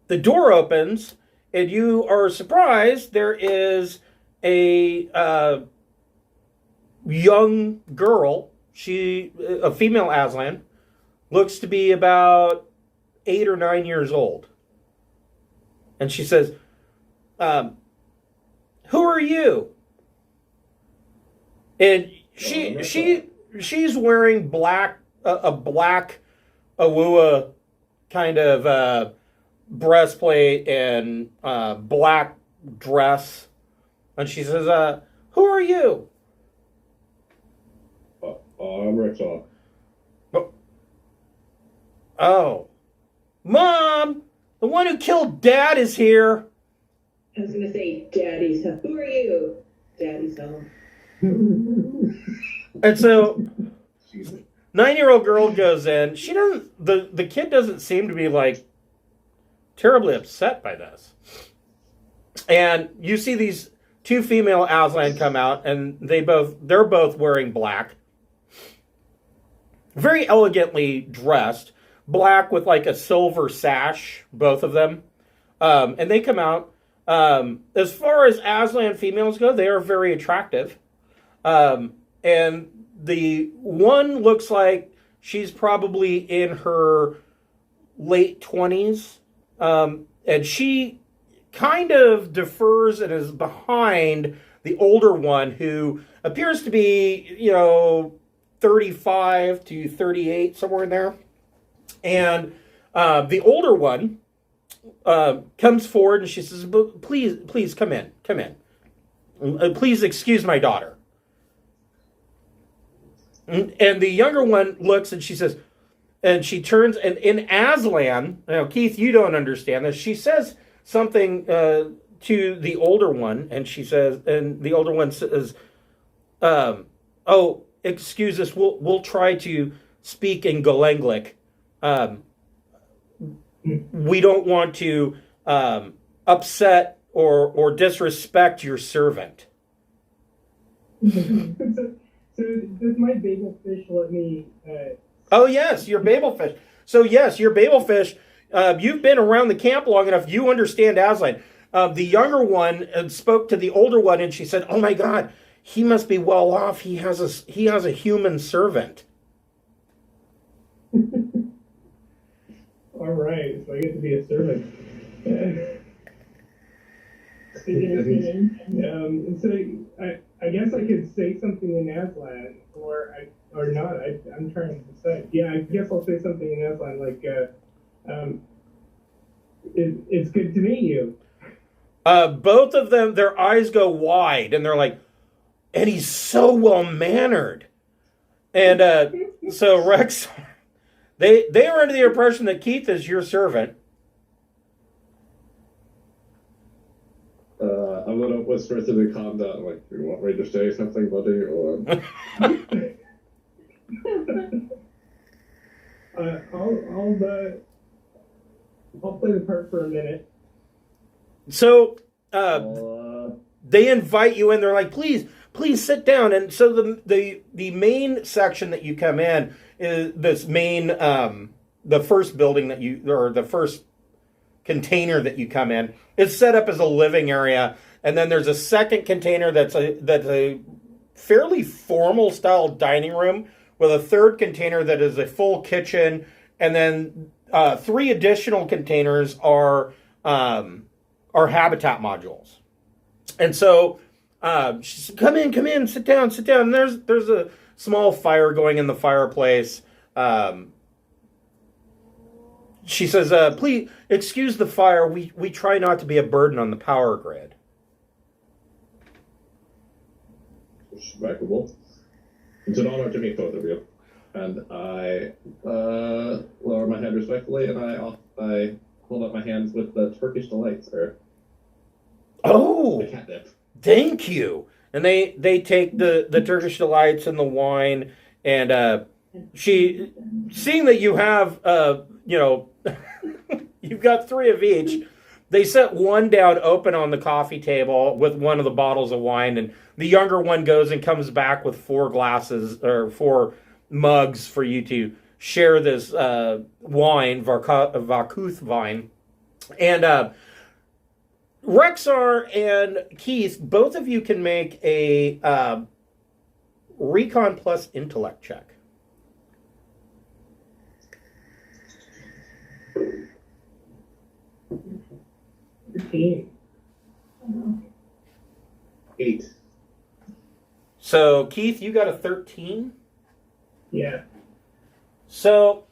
door opens, and you are surprised there is a young girl. A female Aslan, looks to be about 8 or 9 years old. And she says, who are you? And she's wearing a black Awua kind of breastplate and black dress. And she says, who are you? I'm Rexar. Oh. Mom! The one who killed Dad is here! I was gonna say, Daddy's home. Who are you? Daddy's home. And so, 9-year-old girl goes in. She doesn't. The kid doesn't seem to be like terribly upset by this. And you see these two female Aslan come out, and they're both wearing black. Very elegantly dressed. Black with like a silver sash, both of them. And they come out. As far as Aslan females go, they are very attractive. And the one looks like she's probably in her late 20s. And she kind of defers and is behind the older one, who appears to be, 35 to 38, somewhere in there. And the older one comes forward and she says, please come in. Please excuse my daughter. And the younger one looks and she says, and she turns, and in Aslan, Keith, you don't understand this, she says something to the older one, and she says, and the older one says, oh, excuse us, we'll try to speak in Galenglic. We don't want to upset or disrespect your servant. So does my babel fish let me... Oh, yes, your babel fish. So, yes, your babel fish, you've been around the camp long enough, you understand Aslan. The younger one spoke to the older one, and she said, oh, my God, he must be well off. He has a human servant. All right, so I get to be a servant. So I guess I could say something in Aslan, or not. I'm trying to decide. Yeah, I guess I'll say something in Aslan, like, it's good to meet you. Both of them, their eyes go wide, and they're like, and he's so well-mannered. And so Rex, they are under the impression that Keith is your servant. I'm gonna whisper to the calm down, like, do you want me to say something, buddy, or... I'll play the part for a minute. So they invite you in. They're like, please sit down. And so the main section that you come in is this main the first building that you, or the first container that you come in, is set up as a living area. And then there's a second container that's a fairly formal style dining room, with a third container that is a full kitchen, and then 3 additional containers are habitat modules. And so she said, come in, sit down. And there's a small fire going in the fireplace. She says, please excuse the fire. We try not to be a burden on the power grid. Respectable. It's an honor to meet both of you. And I lower my head respectfully, and I hold up my hands with the Turkish delight, sir. Oh, The catnip. thank you. And they take the Turkish delights and the wine, and she, seeing that you have you've got 3 of each, they set one down open on the coffee table with one of the bottles of wine, and the younger one goes and comes back with 4 glasses or 4 mugs for you to share this wine, Vakuth wine. And Rexar and Keith, both of you can make a Recon plus intellect check. Eight. So, Keith, you got a 13? Yeah. So,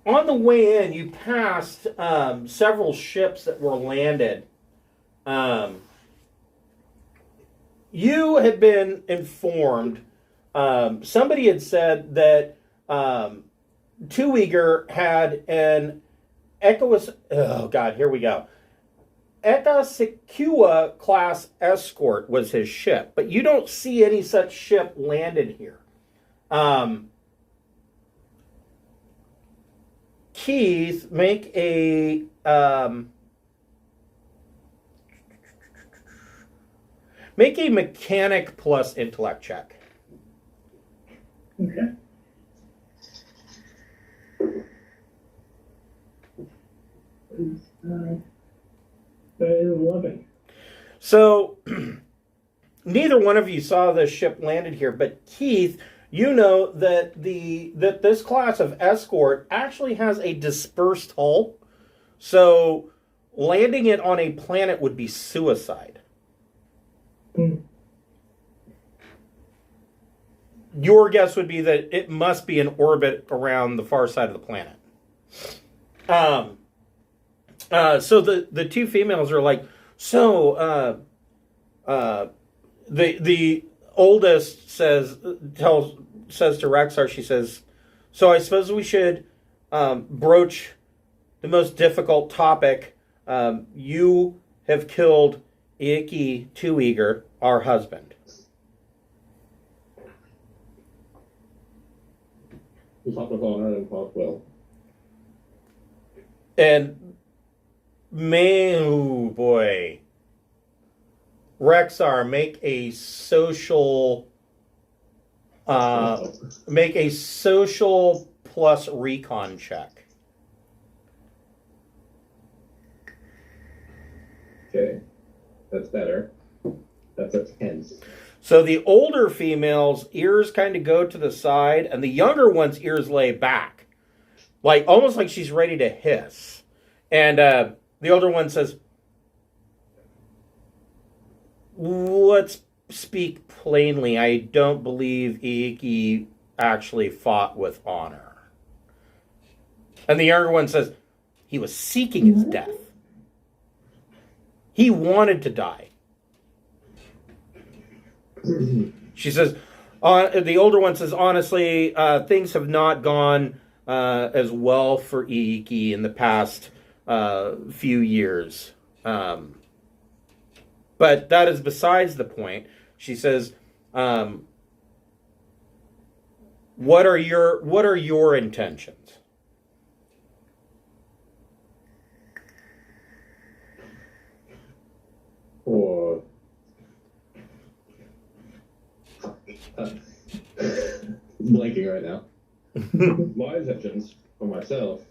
on the way in, you passed several ships that were landed. You had been informed. Somebody had said that Too-Eager had an Ekasekua class escort was his ship, but you don't see any such ship landed here. Keith, make a mechanic plus intellect check. Okay. That is 11. So, neither one of you saw this ship landed here, but Keith, you know that that this class of escort actually has a dispersed hull. So, landing it on a planet would be suicide. Your guess would be that it must be in orbit around the far side of the planet. So the 2 females are like, the oldest says to Rexar, she says, so I suppose we should broach the most difficult topic. You have killed Iykhi Too-Eager, our husband. We fought with honor and fought well. And oh boy, Rexar, make a social plus recon check. Okay, that's better. That's a 10. So the older female's ears kind of go to the side, and the younger one's ears lay back, like almost like she's ready to hiss. And the older one says, let's speak plainly. I don't believe Iykhi actually fought with honor. And the younger one says, he was seeking his death. He wanted to die. She says, the older one says, honestly, things have not gone as well for Iykhi in the past few years. But that is besides the point. She says, what are your intentions? Or blanking right now. My intentions for myself,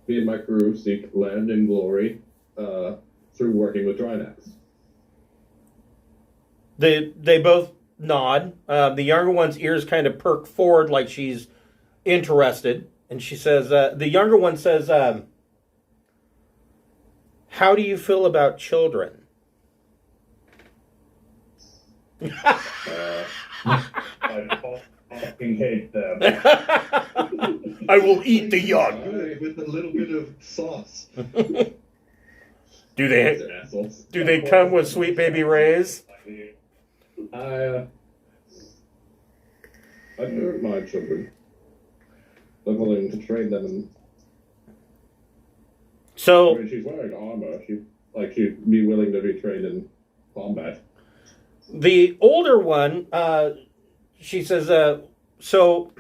me and my crew seek land and glory through working with Drinax. They both nod. The younger one's ears kind of perk forward like she's interested. And she says, the younger one says, how do you feel about children? I fucking hate them. I will eat the young. Good, with a little bit of sauce. Do They're assholes. they come with sweet baby rays? I don't mind children. I'm willing to train them. And So I mean, she's wearing armor. She'd be willing to be trained in combat. the older one, she says, so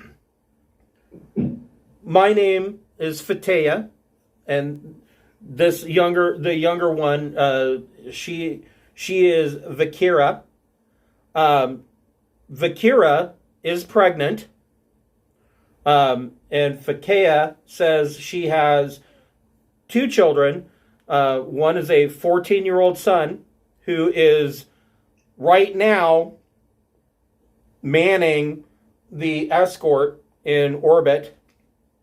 my name is Fatea, and the younger one, she is Vakira. Vakira is pregnant, and Fakea says she has 2 children. One is a 14-year-old son who is right now manning the escort in orbit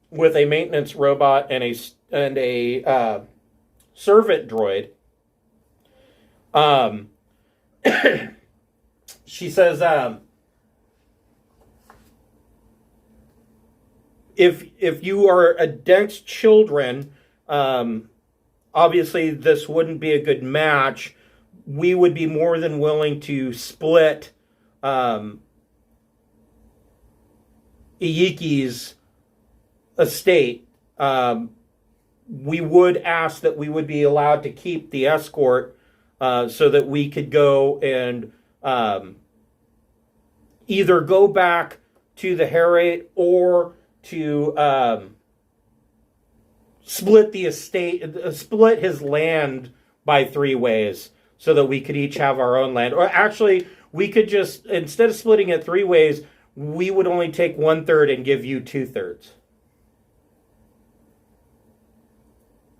with a maintenance robot and a servant droid. She says, if you are against children, obviously this wouldn't be a good match. We would be more than willing to split Iykhi's estate. We would ask that we would be allowed to keep the escort so that we could go and either go back to the Herate or to split the estate, split his land by 3 ways so that we could each have our own land. Or actually, we could just, instead of splitting it 3 ways, we would only take 1/3 and give you 2/3.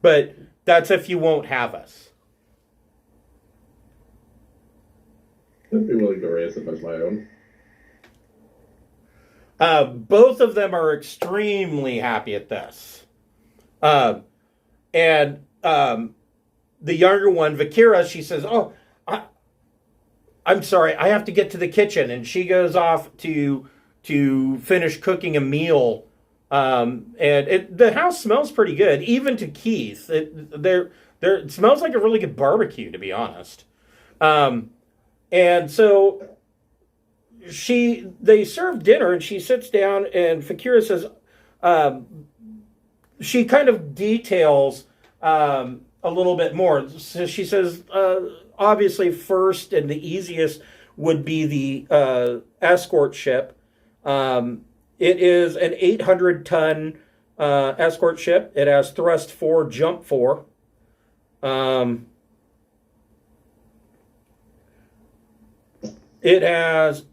But that's if you won't have us. I'd be willing to raise them as my own. Both of them are extremely happy at this. And the younger one, Vakira, she says, oh, I'm sorry, I have to get to the kitchen. And she goes off to finish cooking a meal. And the house smells pretty good, even to Keith. It smells like a really good barbecue, to be honest. And so they serve dinner, and she sits down, and Fakira says, she kind of details a little bit more. So she says, obviously, first and the easiest would be the escort ship. It is an 800-ton escort ship. It has thrust 4, jump 4. It has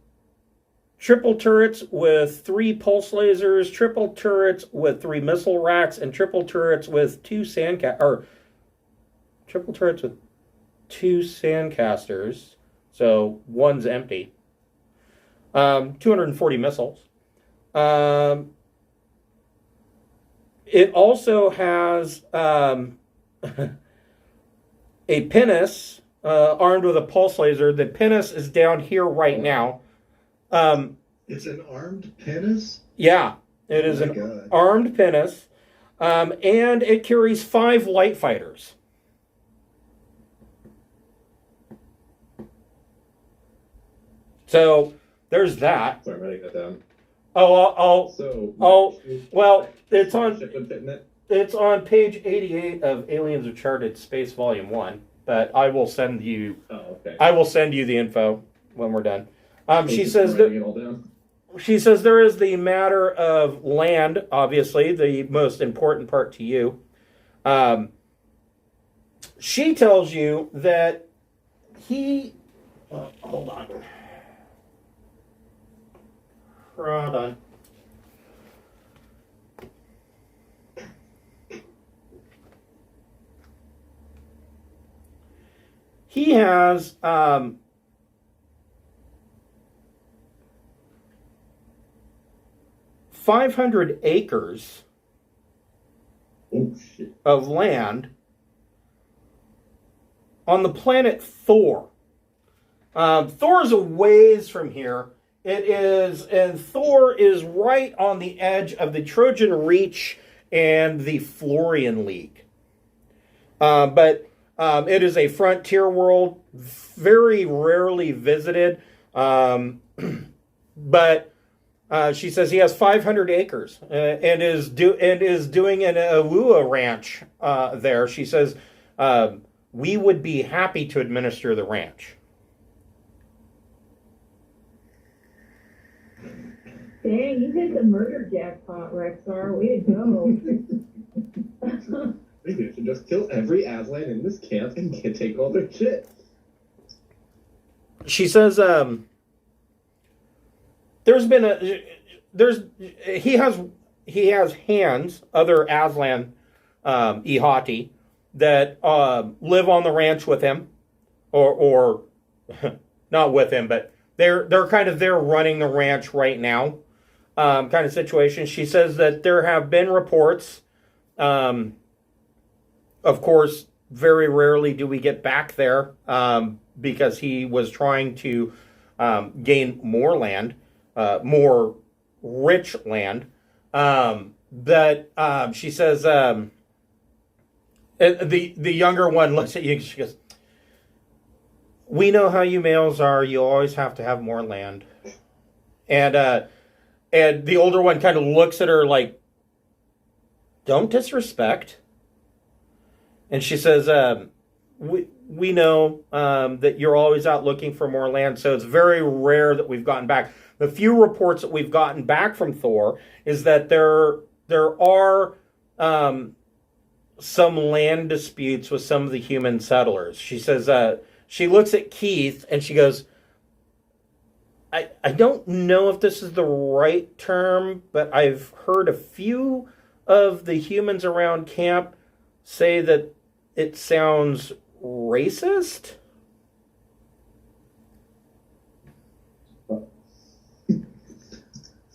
triple turrets with 3 pulse lasers, triple turrets with 3 missile racks, and triple turrets with 2 triple turrets with 2 sandcasters. So one's empty. 240 missiles. It also has a pinnace armed with a pulse laser. The pinnace is down here right now. It's an armed pinnace? Yeah, it is an armed pinnace. And it carries 5 light fighters. So there's that. Sorry, I'm writing that down. Well, it's on. It's on page 88 of Aliens of Charted Space Volume 1, but I will send you the info when we're done. She says there is the matter of land, obviously, the most important part to you. She tells you that he... hold on. Hold on. He has 500 acres of land on the planet Thor. Thor is a ways from here. And Thor is right on the edge of the Trojan Reach and the Florian League. But it is a frontier world, very rarely visited. But she says he has 500 acres and is doing an Awua ranch there. She says we would be happy to administer the ranch. Dang, you hit the murder jackpot, Rexar. Way to go. Maybe I should just kill every Aslan in this camp and take all their shit. She says, he has hands, other Aslan, Iykhi, that live on the ranch with him, or not with him, but they're kind of there running the ranch right now, kind of situation. She says that there have been reports. Of course, very rarely do we get back there because he was trying to gain more land, more rich land. But she says the younger one looks at you and she goes, "We know how you males are. You always have to have more land." And the older one kind of looks at her like, "Don't disrespect." And she says, we know that you're always out looking for more land, so it's very rare that we've gotten back. The few reports that we've gotten back from Thor is that there are some land disputes with some of the human settlers. She says, she looks at Keith and she goes, I don't know if this is the right term, but I've heard a few of the humans around camp say that it sounds racist.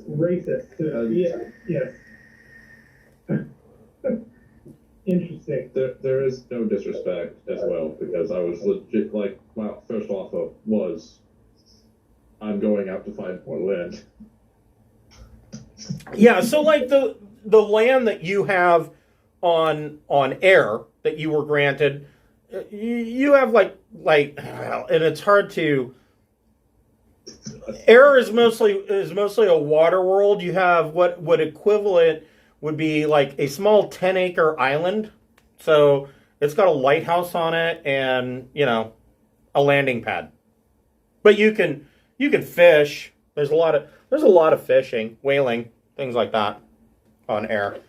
Racist. Yes. Interesting. There is no disrespect as well, because I was legit like, my first offer was, I'm going out to find more land. Yeah, so like the land that you have on air that you were granted, you have like and it's hard to. Air is mostly a water world. You have what equivalent would be like a small 10-acre island. So it's got a lighthouse on it and, a landing pad. But you can fish. There's a lot of fishing, whaling, things like that on air.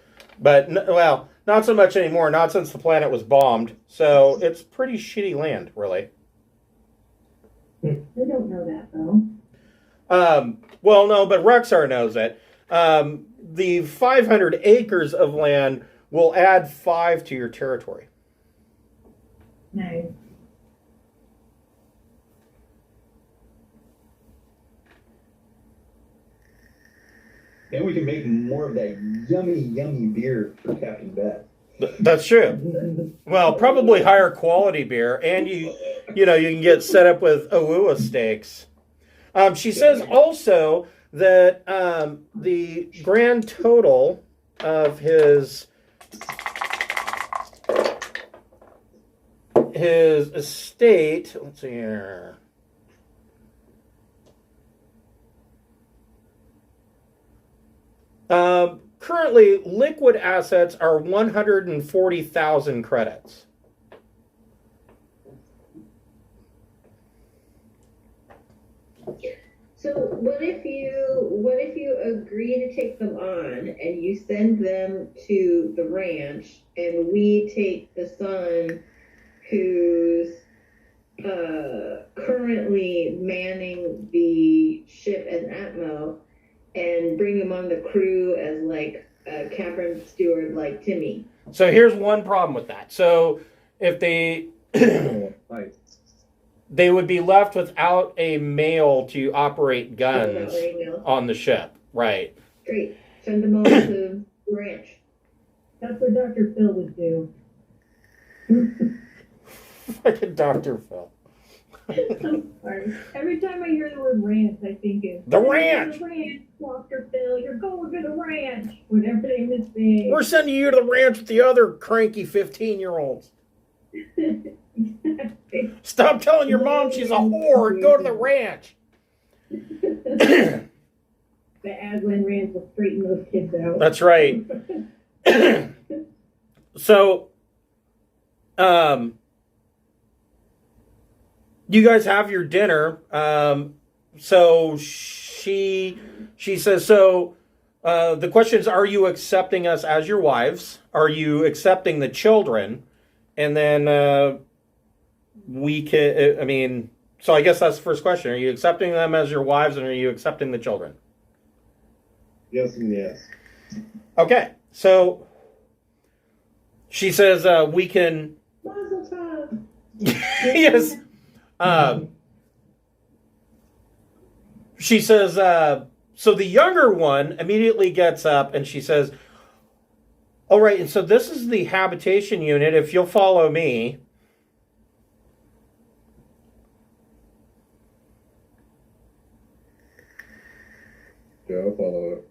But not so much anymore, not since the planet was bombed. So it's pretty shitty land, really. I don't know that, though. Well, no, but Rexar knows it. The 500 acres of land will add 5 to your territory. Nice. And we can make more of that yummy, yummy beer for Captain Beth. That's true. Well, probably higher quality beer, and you can get set up with Awua steaks. She says also that the grand total of his estate. Let's see here. currently liquid assets are 140,000 credits. So what if you agree to take them on and you send them to the ranch and we take the son who's currently manning the ship as Atmo and bring him on the crew as like a cabin steward like Timmy? So here's one problem with that. So if they Right. they would be left without a male to operate guns on the ship, right? Great. Send them all to the ranch. That's what Dr. Phil would do. Fucking Dr. Phil. Sorry. Every time I hear the word ranch, I think it's The ranch! The ranch, Dr. Phil. You're going to the ranch. Whatever they mistake. We're sending you to the ranch with the other cranky 15-year-olds. Stop telling your mom she's a whore and go to the ranch. The Aslan ranch will straighten those kids out. That's right. So, you guys have your dinner. So she says, so the question is, are you accepting us as your wives? Are you accepting the children? And then we can, I mean, so I guess that's the first question. Are you accepting them as your wives and are you accepting the children? Yes and yes. Okay, so she says we can. Mazel tov. Yes. She says, so the younger one immediately gets up and she says, all right, and so this is the habitation unit. If you'll follow me. Yeah, I'll follow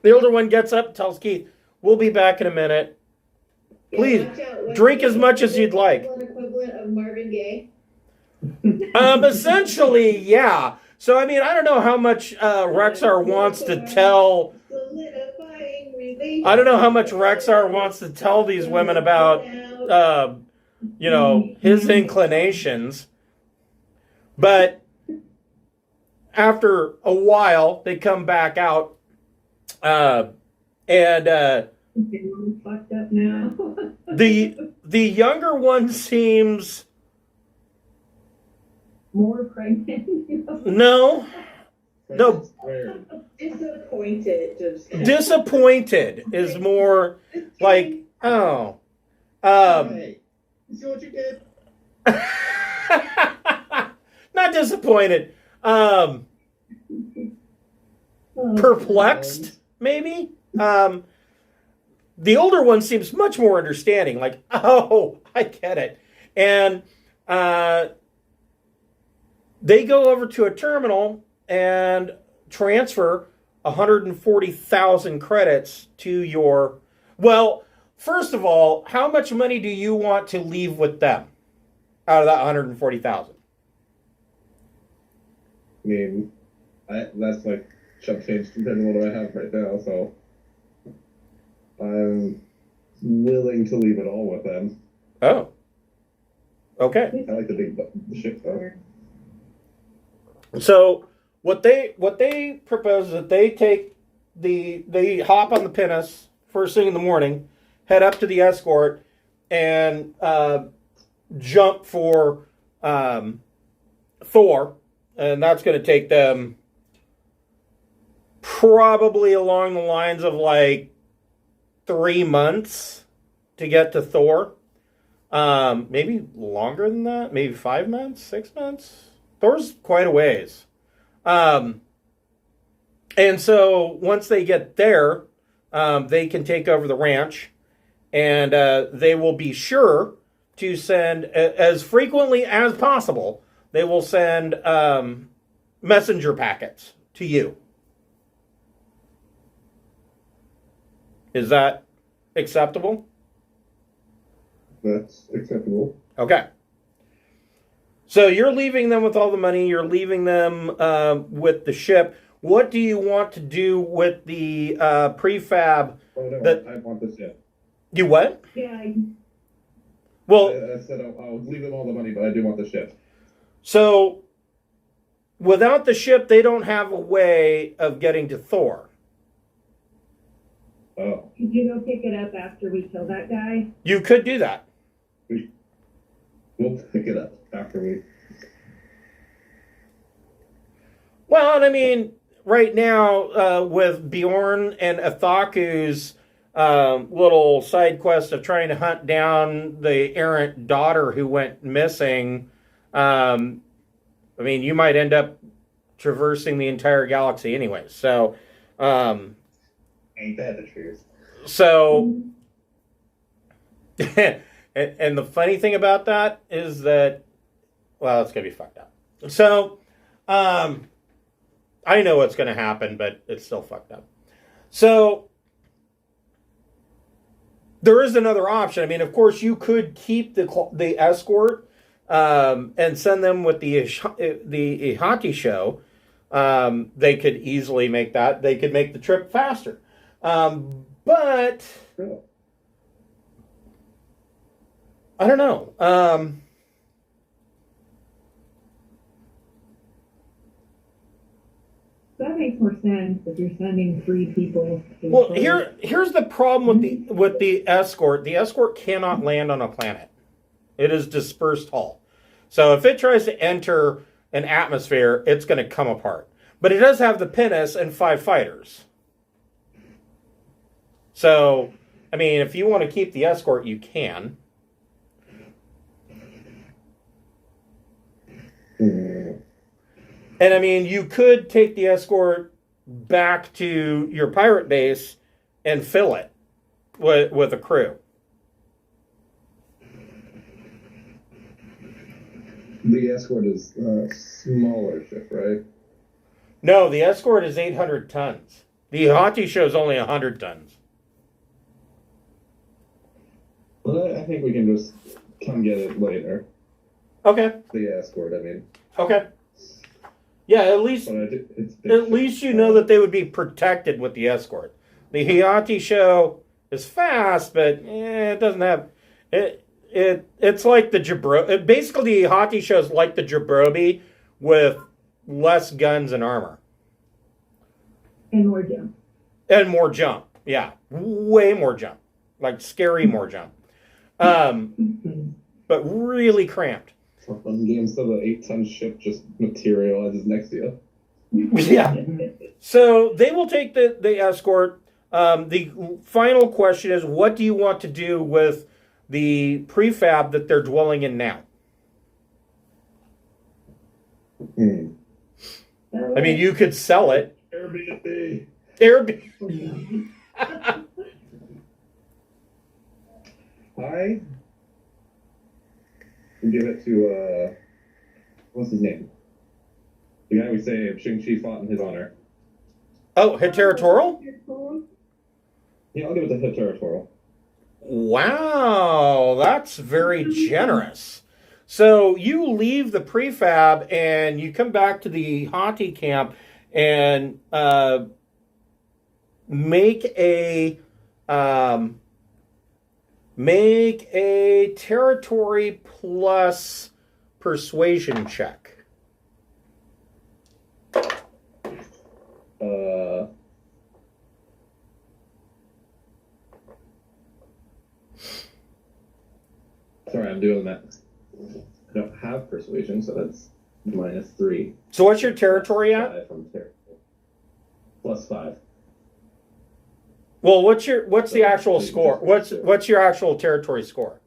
The older one gets up and tells Keith, we'll be back in a minute. Please, drink as much as you'd like. Equivalent of Marvin Gaye. Essentially, yeah. So, I mean, I don't know how much Rexar wants to tell. I don't know how much Rexar wants to tell these women about, his inclinations. But after a while, they come back out, and fucked up now. the younger one seems More pregnant. no. Disappointed. Disappointed is more like, oh. Hey, you see what you did? Not disappointed. Perplexed, maybe. The older one seems much more understanding, like, oh, I get it. And they go over to a terminal and transfer 140,000 credits to your... Well, first of all, how much money do you want to leave with them out of that 140,000? I mean, that's like chump change compared to what I have right now, so I'm willing to leave it all with them. Oh. Okay. I like the big ship though. So what they propose is that they hop on the pinnace first thing in the morning, head up to the Escort, and jump for Thor, and that's going to take them probably along the lines of like 3 months to get to Thor. Maybe longer than that. Maybe 5 months, 6 months. Thor's quite a ways. And so once they get there, they can take over the ranch, and they will be sure to send, as frequently as possible, they will send messenger packets to you. Is that acceptable? That's acceptable. Okay. So you're leaving them with all the money. You're leaving them with the ship. what do you want to do with the prefab? Oh, no, That- I want the ship. You what? Yeah, Well, I said I'll leave them all the money, but I do want the ship. so without the ship, they don't have a way of getting to Thor. Oh, could you go pick it up after we kill that guy? You could do that. we'll pick it up after we. Well, and I mean, right now, with Bjorn and Athaku's little side quest of trying to hunt down the errant daughter who went missing, I mean, you might end up traversing the entire galaxy anyway. So, Ain't that the truth? so, and the funny thing about that is that, well, it's gonna be fucked up. So, I know what's gonna happen, but it's still fucked up. So, there is another option. I mean, of course, you could keep the escort and send them with the Iykhi show. They could easily make that. They could make the trip faster. But Oh. I don't know. That makes more sense if you're sending 3 people. To Well, the here's the problem with the escort. The escort cannot land on a planet. It is dispersed hull. So if it tries to enter an atmosphere, it's going to come apart. But it does have the pinnace and 5 fighters. So, I mean, if you want to keep the escort, you can. And I mean, you could take the escort back to your pirate base and fill it with a crew. The escort is a smaller ship, right? No, the escort is 800 tons. The Iykhi show is only 100 tons. Well, I think we can just come get it later. Okay. The escort, I mean. Okay. Yeah, at least But it's at least you know that they would be protected with the escort. The Iykhi show is fast, but it doesn't have it. It's like the Jabro. Basically, the Iykhi show is like the Jabrobi with less guns and armor and more jump. and more jump. Yeah, way more jump, like scary more jump. But really cramped. One game, so the 8-ton ship just materializes next to you. Yeah. So they will take the escort. The final question is, what do you want to do with the prefab that they're dwelling in now? I mean, you could sell it. Airbnb. Airbnb. I give it to what's his name? The guy we saved, Shang-Chi fought in his honor. Oh, hit territorial? Yeah, I'll give it to Hit Territorial. Wow, that's very generous. So you leave the prefab and you come back to the Iykhi camp and make a territory plus persuasion check. Sorry, I'm doing that. I don't have persuasion, so that's -3. So what's your territory at? 5 from territory. +5. Well, what's the actual score? What's your actual territory score?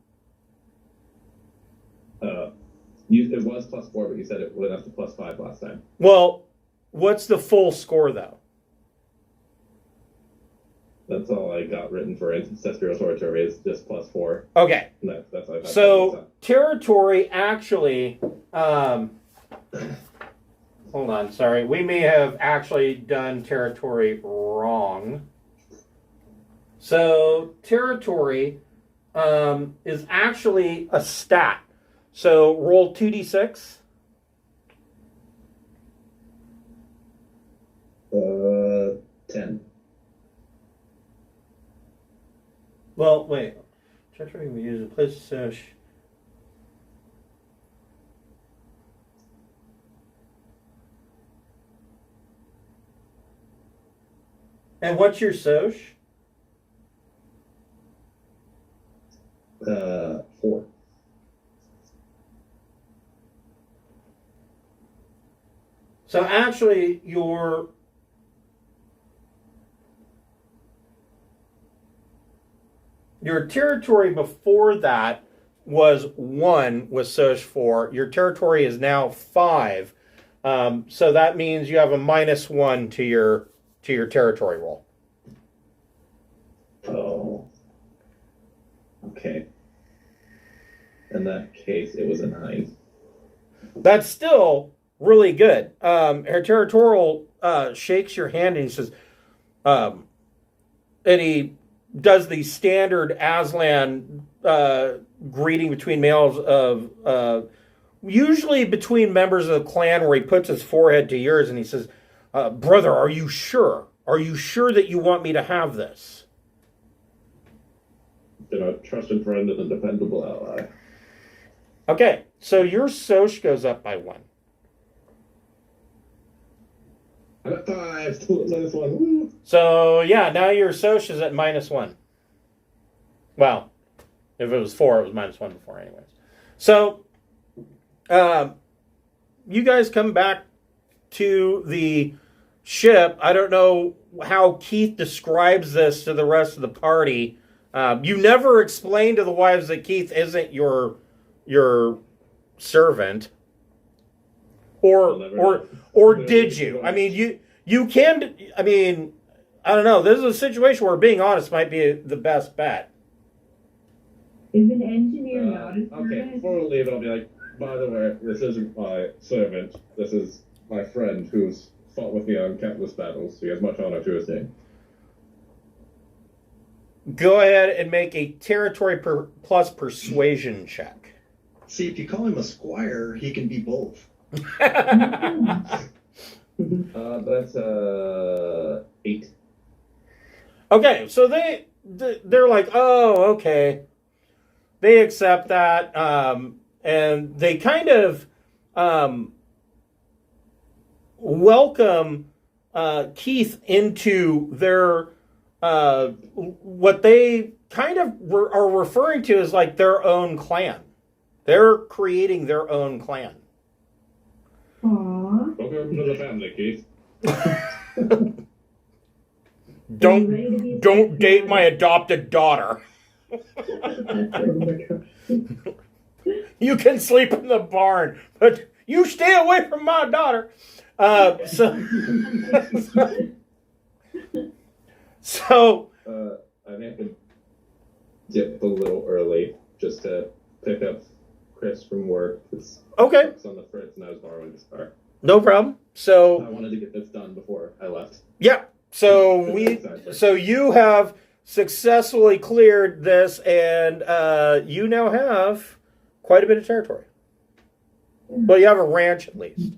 It was +4, but you said it went up to +5 last time. Well, what's the full score though? That's all I got written for ancestral territory is just +4. Okay. That's what I've had. So territory actually, hold on, sorry, we may have actually done territory wrong. So territory is actually a stat. So roll 2d6. 10. Well, wait. Territory can be used to place a soch. And what's your soch? 4. So actually, your territory before that was 1 with soch 4. Your territory is now 5. So that means you have a -1 to your territory roll. Oh. Okay. In that case, it was a 9. That's still really good. Her territorial shakes your hand and he says, and he does the standard Aslan greeting between males of usually between members of the clan, where he puts his forehead to yours and he says, brother, are you sure? Are you sure that you want me to have this? Been a trusted friend and a dependable ally. Okay, so your soch goes up by 1. I'm at 5, still at -1. Woo. So yeah, now your soch is at -1. Well, if it was 4, it was -1 before, anyways. So, you guys come back to the ship. I don't know how Keith describes this to the rest of the party. You never explain to the wives that Keith isn't your servant, or did you? I mean, you can. I mean, I don't know. This is a situation where being honest might be the best bet. Is an engineer not a Okay, servant? before we leave, I'll be like, by the way, this isn't my servant. This is my friend who's fought with me on countless battles. He has much honor to his name. Go ahead and make a territory plus persuasion check. See, if you call him a squire, he can be both. That's 8. Okay, so they're like, oh, okay. They accept that, and they kind of welcome Keith into their what they kind of are referring to as like their own clan. They're creating their own clan. Aww. Welcome to the family, Keith. Don't date my adopted daughter. You can sleep in the barn, but you stay away from my daughter. So I have to dip a little early just to pick up Chris from work. It's okay, on the fritz, and I was borrowing his car. no problem. I So wanted to get this done before I left. yeah, so you have successfully cleared this, and you now have quite a bit of territory. Well, you have a ranch at least.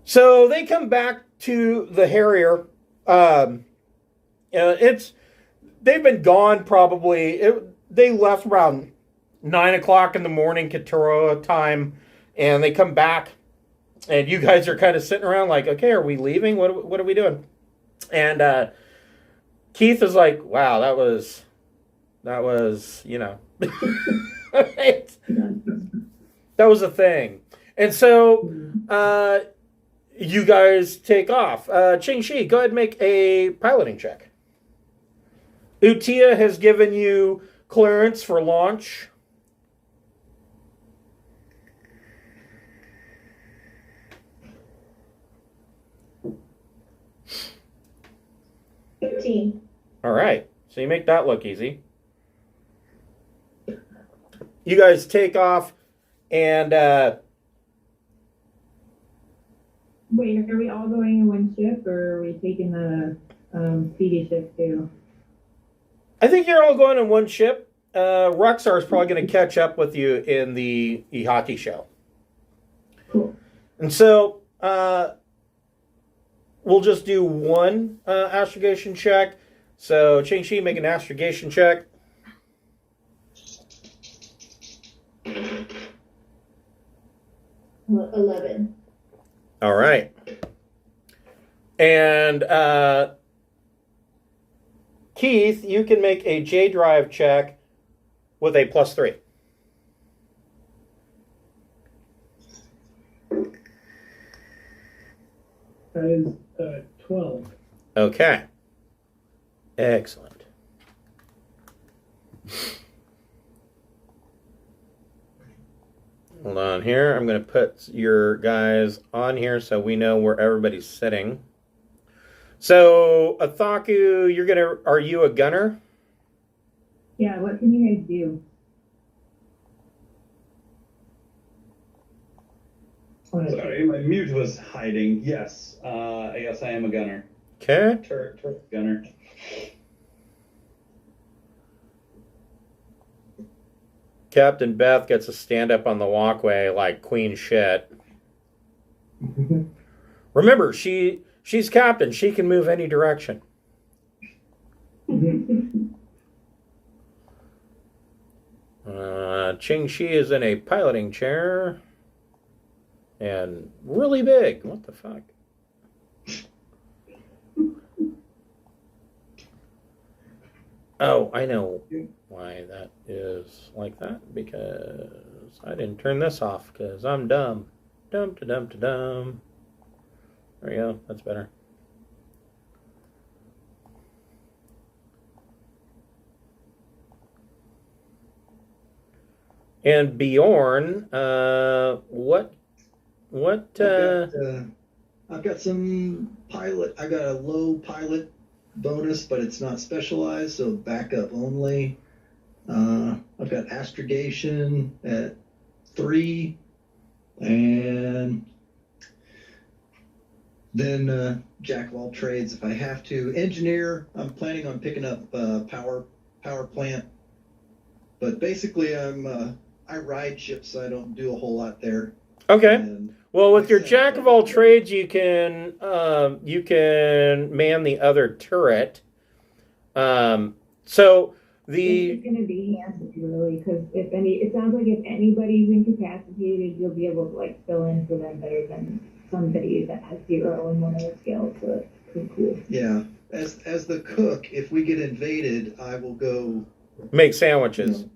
So they come back to the Harrier. They've been gone probably. They left around 9 o'clock in the morning, Katura time, and they come back, and you guys are kind of sitting around like, okay, are we leaving? What are we doing? And Keith is like, wow, that was that was a thing. And so you guys take off. Ching-Shi, go ahead and make a piloting check. Utia has given you clearance for launch. $13. All right. So you make that look easy. You guys take off, and Wait, are we all going in one ship, or are we taking the speedy ship too? I think you're all going in one ship. Rexar is probably going to catch up with you in the Iykhi show. Cool. And so we'll just do one astrogation check. So Ching-Chi, make an astrogation check. 11. All right. And Keith, you can make a J drive check with a +3. That is 12. Okay. Excellent. Hold on here. I'm going to put your guys on here so we know where everybody's sitting. So, Athaku, are you a gunner? Yeah, what can you guys do? Sorry, my mute was hiding. Yes, I guess I am a gunner. Okay. Turret gunner. Captain Beth gets to stand up on the walkway like queen shit. Remember, she's captain. She can move any direction. Ching-Chi is in a piloting chair. And really big. What the fuck? Oh, I know why that is like that. Because I didn't turn this off because I'm dumb. Dum-to-dum-to-dum. There we go. That's better. And Bjorn, what? I've got some pilot. I got a low pilot bonus, but it's not specialized, so backup only. I've got astrogation at 3, and then jack of all trades if I have to. Engineer. I'm planning on picking up power plant, but basically I ride ships, so I don't do a whole lot there. Okay. And well, with your jack of all trades, you can man the other turret. So it's going to be handy really, because it sounds like if anybody's incapacitated, you'll be able to like fill in for them better than somebody that has 0 in one of the skills. So it's pretty cool. Yeah, as the cook, if we get invaded, I will go make sandwiches.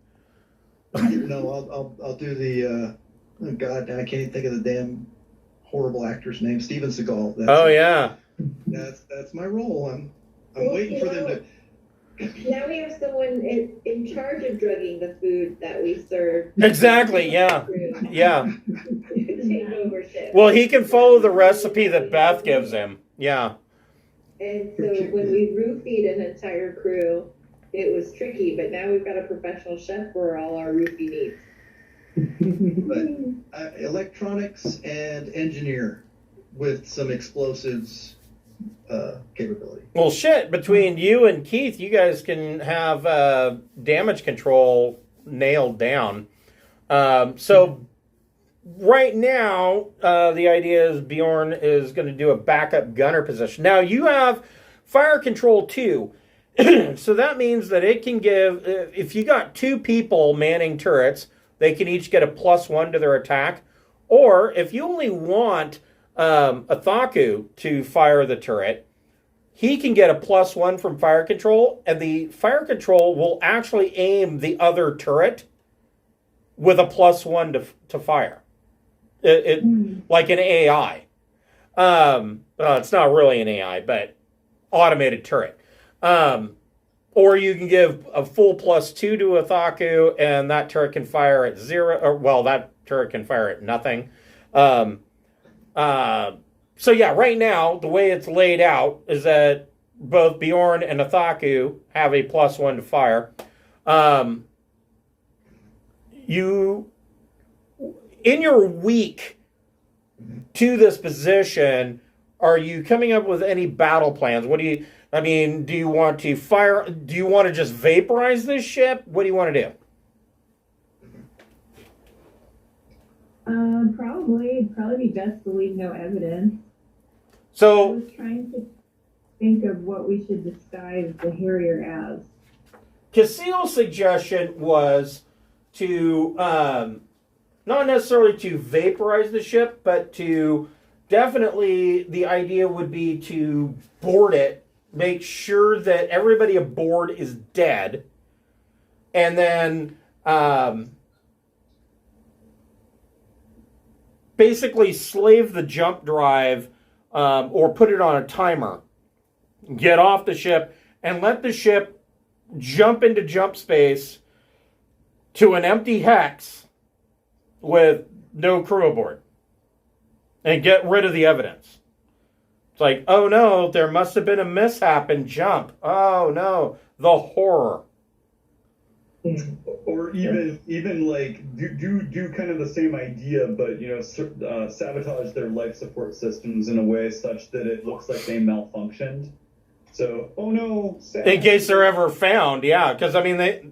No, I'll do the. Oh God, I can't even think of the damn horrible actor's name. Steven Seagal. That's my role. I'm waiting for them to. Now we have someone in charge of drugging the food that we serve. Exactly. Yeah. Yeah. Take over shit. Well, he can follow the recipe that Beth gives him. Yeah. And so when we roofied an entire crew, it was tricky, but now we've got a professional chef for all our roofie needs. But electronics and engineer with some explosives capability. Well, shit. Between you and Keith, you guys can have damage control nailed down. So right now, the idea is Bjorn is going to do a backup gunner position. Now you have fire control too. So that means that it can give, if you got 2 people manning turrets, they can each get a +1 to their attack. Or if you only want Athaku to fire the turret, he can get a +1 from fire control, and the fire control will actually aim the other turret with a +1 to fire. Like an AI. It's not really an AI, but automated turret. Or you can give a full +2 to Athaku, and that turret can fire at 0. Or, well, that turret can fire at nothing. So yeah, right now, the way it's laid out is that both Bjorn and Athaku have a +1 to fire. You, in your week to this position, are you coming up with any battle plans? Do you want to fire? Do you want to just vaporize this ship? What do you want to do? Probably be best to leave no evidence. So was trying to think of what we should disguise the Harrier as. Casil's suggestion was to not necessarily to vaporize the ship, but to definitely the idea would be to board it, make sure that everybody aboard is dead, and then basically slave the jump drive or put it on a timer, get off the ship, and let the ship jump into jump space to an empty hex with no crew aboard and get rid of the evidence. It's like, oh no, there must have been a mishap in jump. Oh no, the horror. Or even like do kind of the same idea, but sabotage their life support systems in a way such that it looks like they malfunctioned. So, oh no, in case they're ever found, yeah, because I mean they,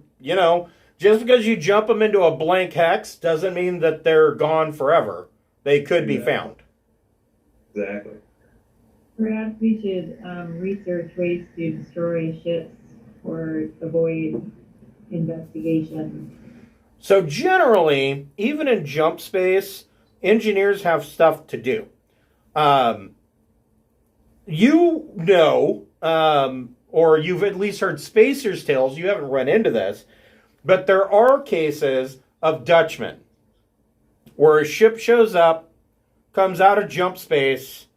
just because you jump them into a blank hex doesn't mean that they're gone forever. They could be found. Exactly. Perhaps we should research ways to destroy ships or avoid investigation. So generally, even in jump space, engineers have stuff to do. Or you've at least heard Spacer's tales, you haven't run into this, but there are cases of Dutchmen where a ship shows up, comes out of jump space,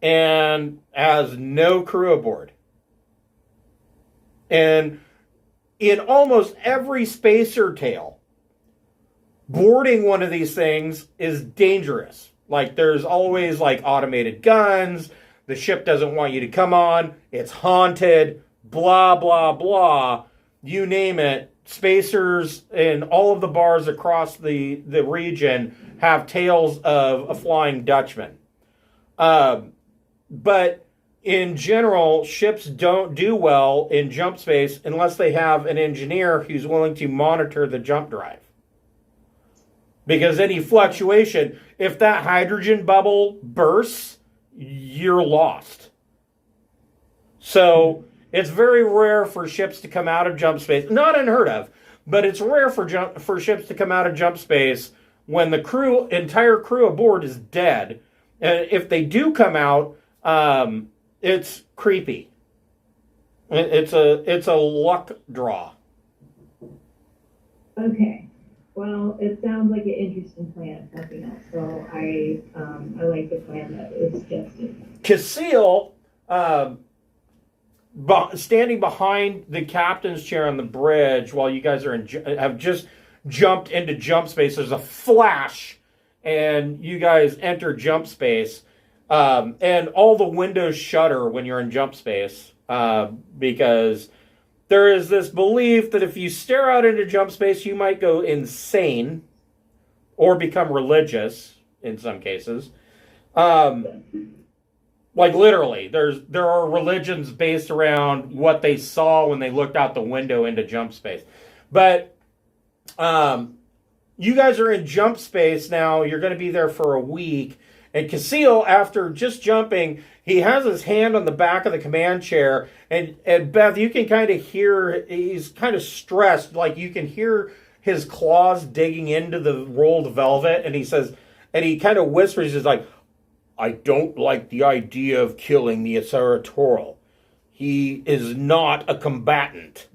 and has no crew aboard. And in almost every Spacer tale, boarding one of these things is dangerous. Like, there's always, like, automated guns. The ship doesn't want you to come on. It's haunted. Blah, blah, blah. You name it. Spacers in all of the bars across the region have tales of a Flying Dutchman. But in general, ships don't do well in jump space unless they have an engineer who's willing to monitor the jump drive. Because any fluctuation, if that hydrogen bubble bursts, you're lost. So it's very rare for ships to come out of jump space. Not unheard of, but it's rare for ships to come out of jump space when the entire crew aboard is dead. And if they do come out, it's creepy. It's a luck draw. Okay. Well, it sounds like an interesting plan, if nothing else. So I like the plan that is suggested. Casil, standing behind the captain's chair on the bridge while you guys have just jumped into jump space. There's a flash, and you guys enter jump space. And all the windows shutter when you're in jump space because there is this belief that if you stare out into jump space, you might go insane or become religious in some cases. Like literally, there are religions based around what they saw when they looked out the window into jump space. But you guys are in jump space now. You're going to be there for a week. And Casil, after just jumping, he has his hand on the back of the command chair. And Beth, you can kind of hear, he's kind of stressed. Like you can hear his claws digging into the rolled velvet. And he says, and he kind of whispers, he's like, I don't like the idea of killing the Aceratorial. He is not a combatant.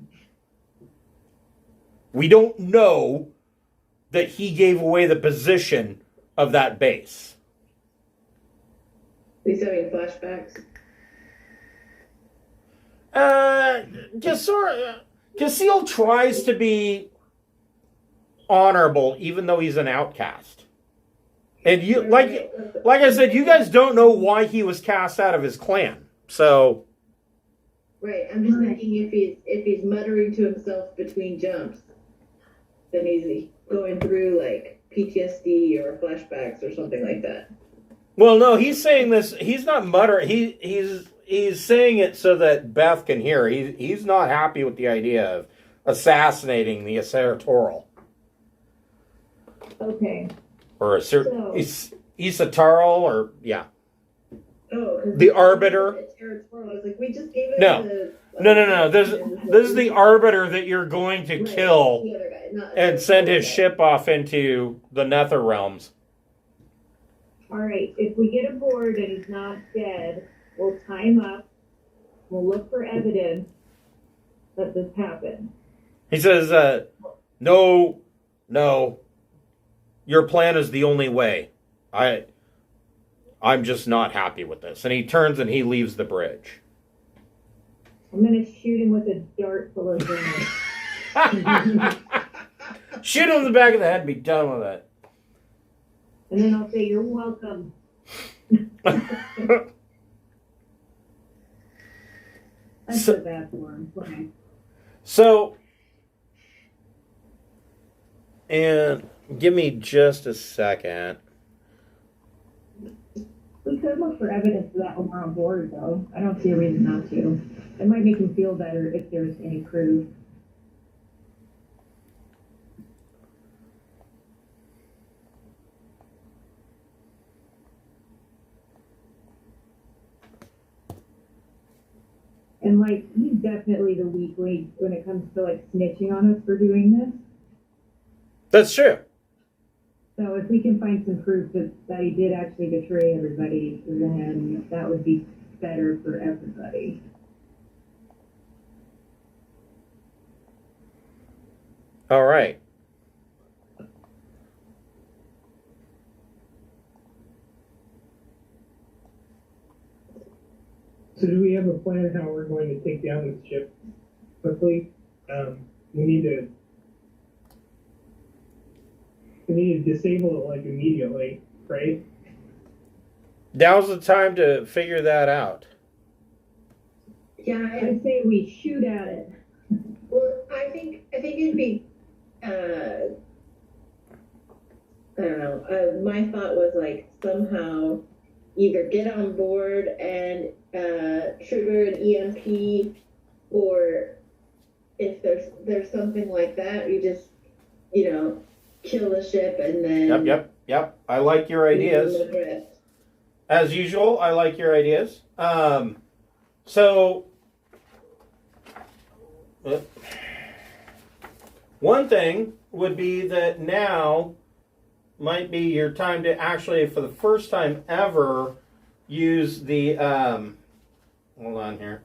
We don't know that he gave away the position of that base. He's having flashbacks. Casil tries to be honorable, even though he's an outcast. And you, like I said, you guys don't know why he was cast out of his clan. So, right. I'm just thinking if he's muttering to himself between jumps, then he's going through like PTSD or flashbacks or something like that. Well, no, he's saying this. He's not muttering. He's saying it so that Beth can hear. He's not happy with the idea of assassinating the Aceratorial. Okay. Or Isataral, or yeah. Oh, 'cause The Arbiter. it's territorial. I was like, we just gave it No. to... No. This is the Arbiter that you're going to Right, kill the other guy, not and the send his guy. ship off into the Nether realms. All right, if we get aboard and he's not dead, we'll tie him up. We'll look for evidence that this happened. He says, no, your plan is the only way. I'm just not happy with this. And he turns and he leaves the bridge. I'm gonna shoot him with a dart full of grenades. Shoot him in the back of the head and be done with it. And then I'll say, you're welcome. I So- feel bad for him. Fine. So, and give me just a second. We could look for evidence of that when we're on board, though. I don't see a reason not to. It might make him feel better if there's any proof. And, like, he's definitely the weak link when it comes to, like, snitching on us for doing this. That's true. So if we can find some proof that he did actually betray everybody, then that would be better for everybody. All right. So do we have a plan how we're going to take down this ship quickly? We need to disable it like immediately, right? Now's the time to figure that out. Yeah, I'd say we shoot at it. well, I think it'd be, I don't know. My thought was like somehow either get on board and trigger an EMP, or if there's something like that, you just kill the ship and then Yep. I like your ideas. the drift. As usual, I like your ideas. So, one thing would be that now might be your time to actually, for the first time ever, use the, hold on here.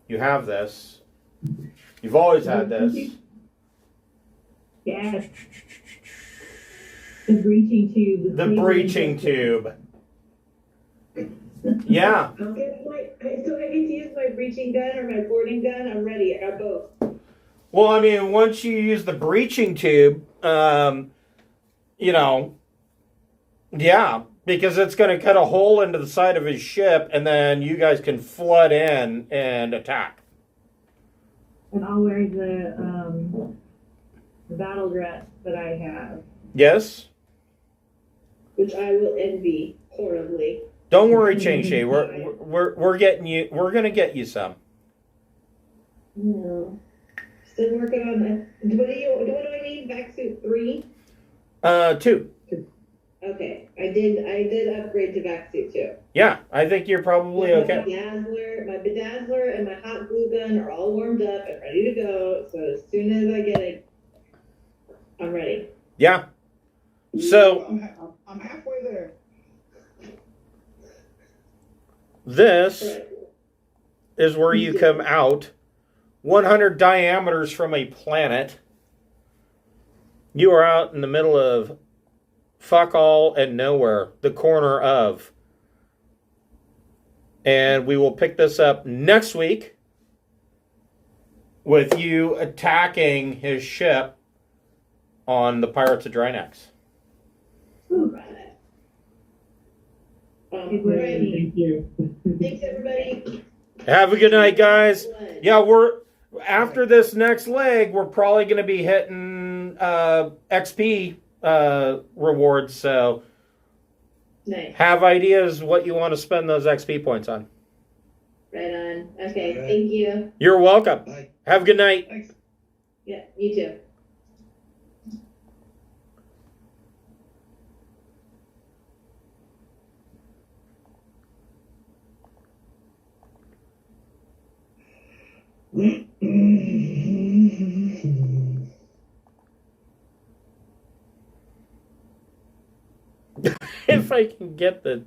You have this. You've always had this. Yes. The breaching tube. The breaching tube. Yeah. I'll get so I get to use my breaching gun or my boarding gun. I'm ready. I got both. Well, I mean, once you use the breaching tube, yeah, because it's going to cut a hole into the side of his ship, and then you guys can flood in and attack. And I'll wear the battle dress that I have. Yes? Which I will envy horribly. Don't worry, Ching-Chi. We're getting you. We're going to get you some. No. Still working on that. What do I need? Vac suit 3? 2. Okay. I did upgrade to vac suit 2. Yeah, I think you're probably okay. My bedazzler and my hot glue gun are all warmed up and ready to go. So as soon as I get it, I'm ready. Yeah. So I'm halfway there. this is where you come out 100 diameters from a planet. You are out in the middle of fuck all and nowhere, the corner of. And we will pick this up next week with you attacking his ship on the Pirates of Drinax. Ready. Thank you. Thanks, everybody. Have a good night, guys. Yeah, after this next leg, we're probably going to be hitting XP rewards. So Nice. have ideas what you want to spend those XP points on. Right on. Okay. Right. Thank you. You're welcome. Bye. Have a good night. Thanks. Yeah. You too. I can get the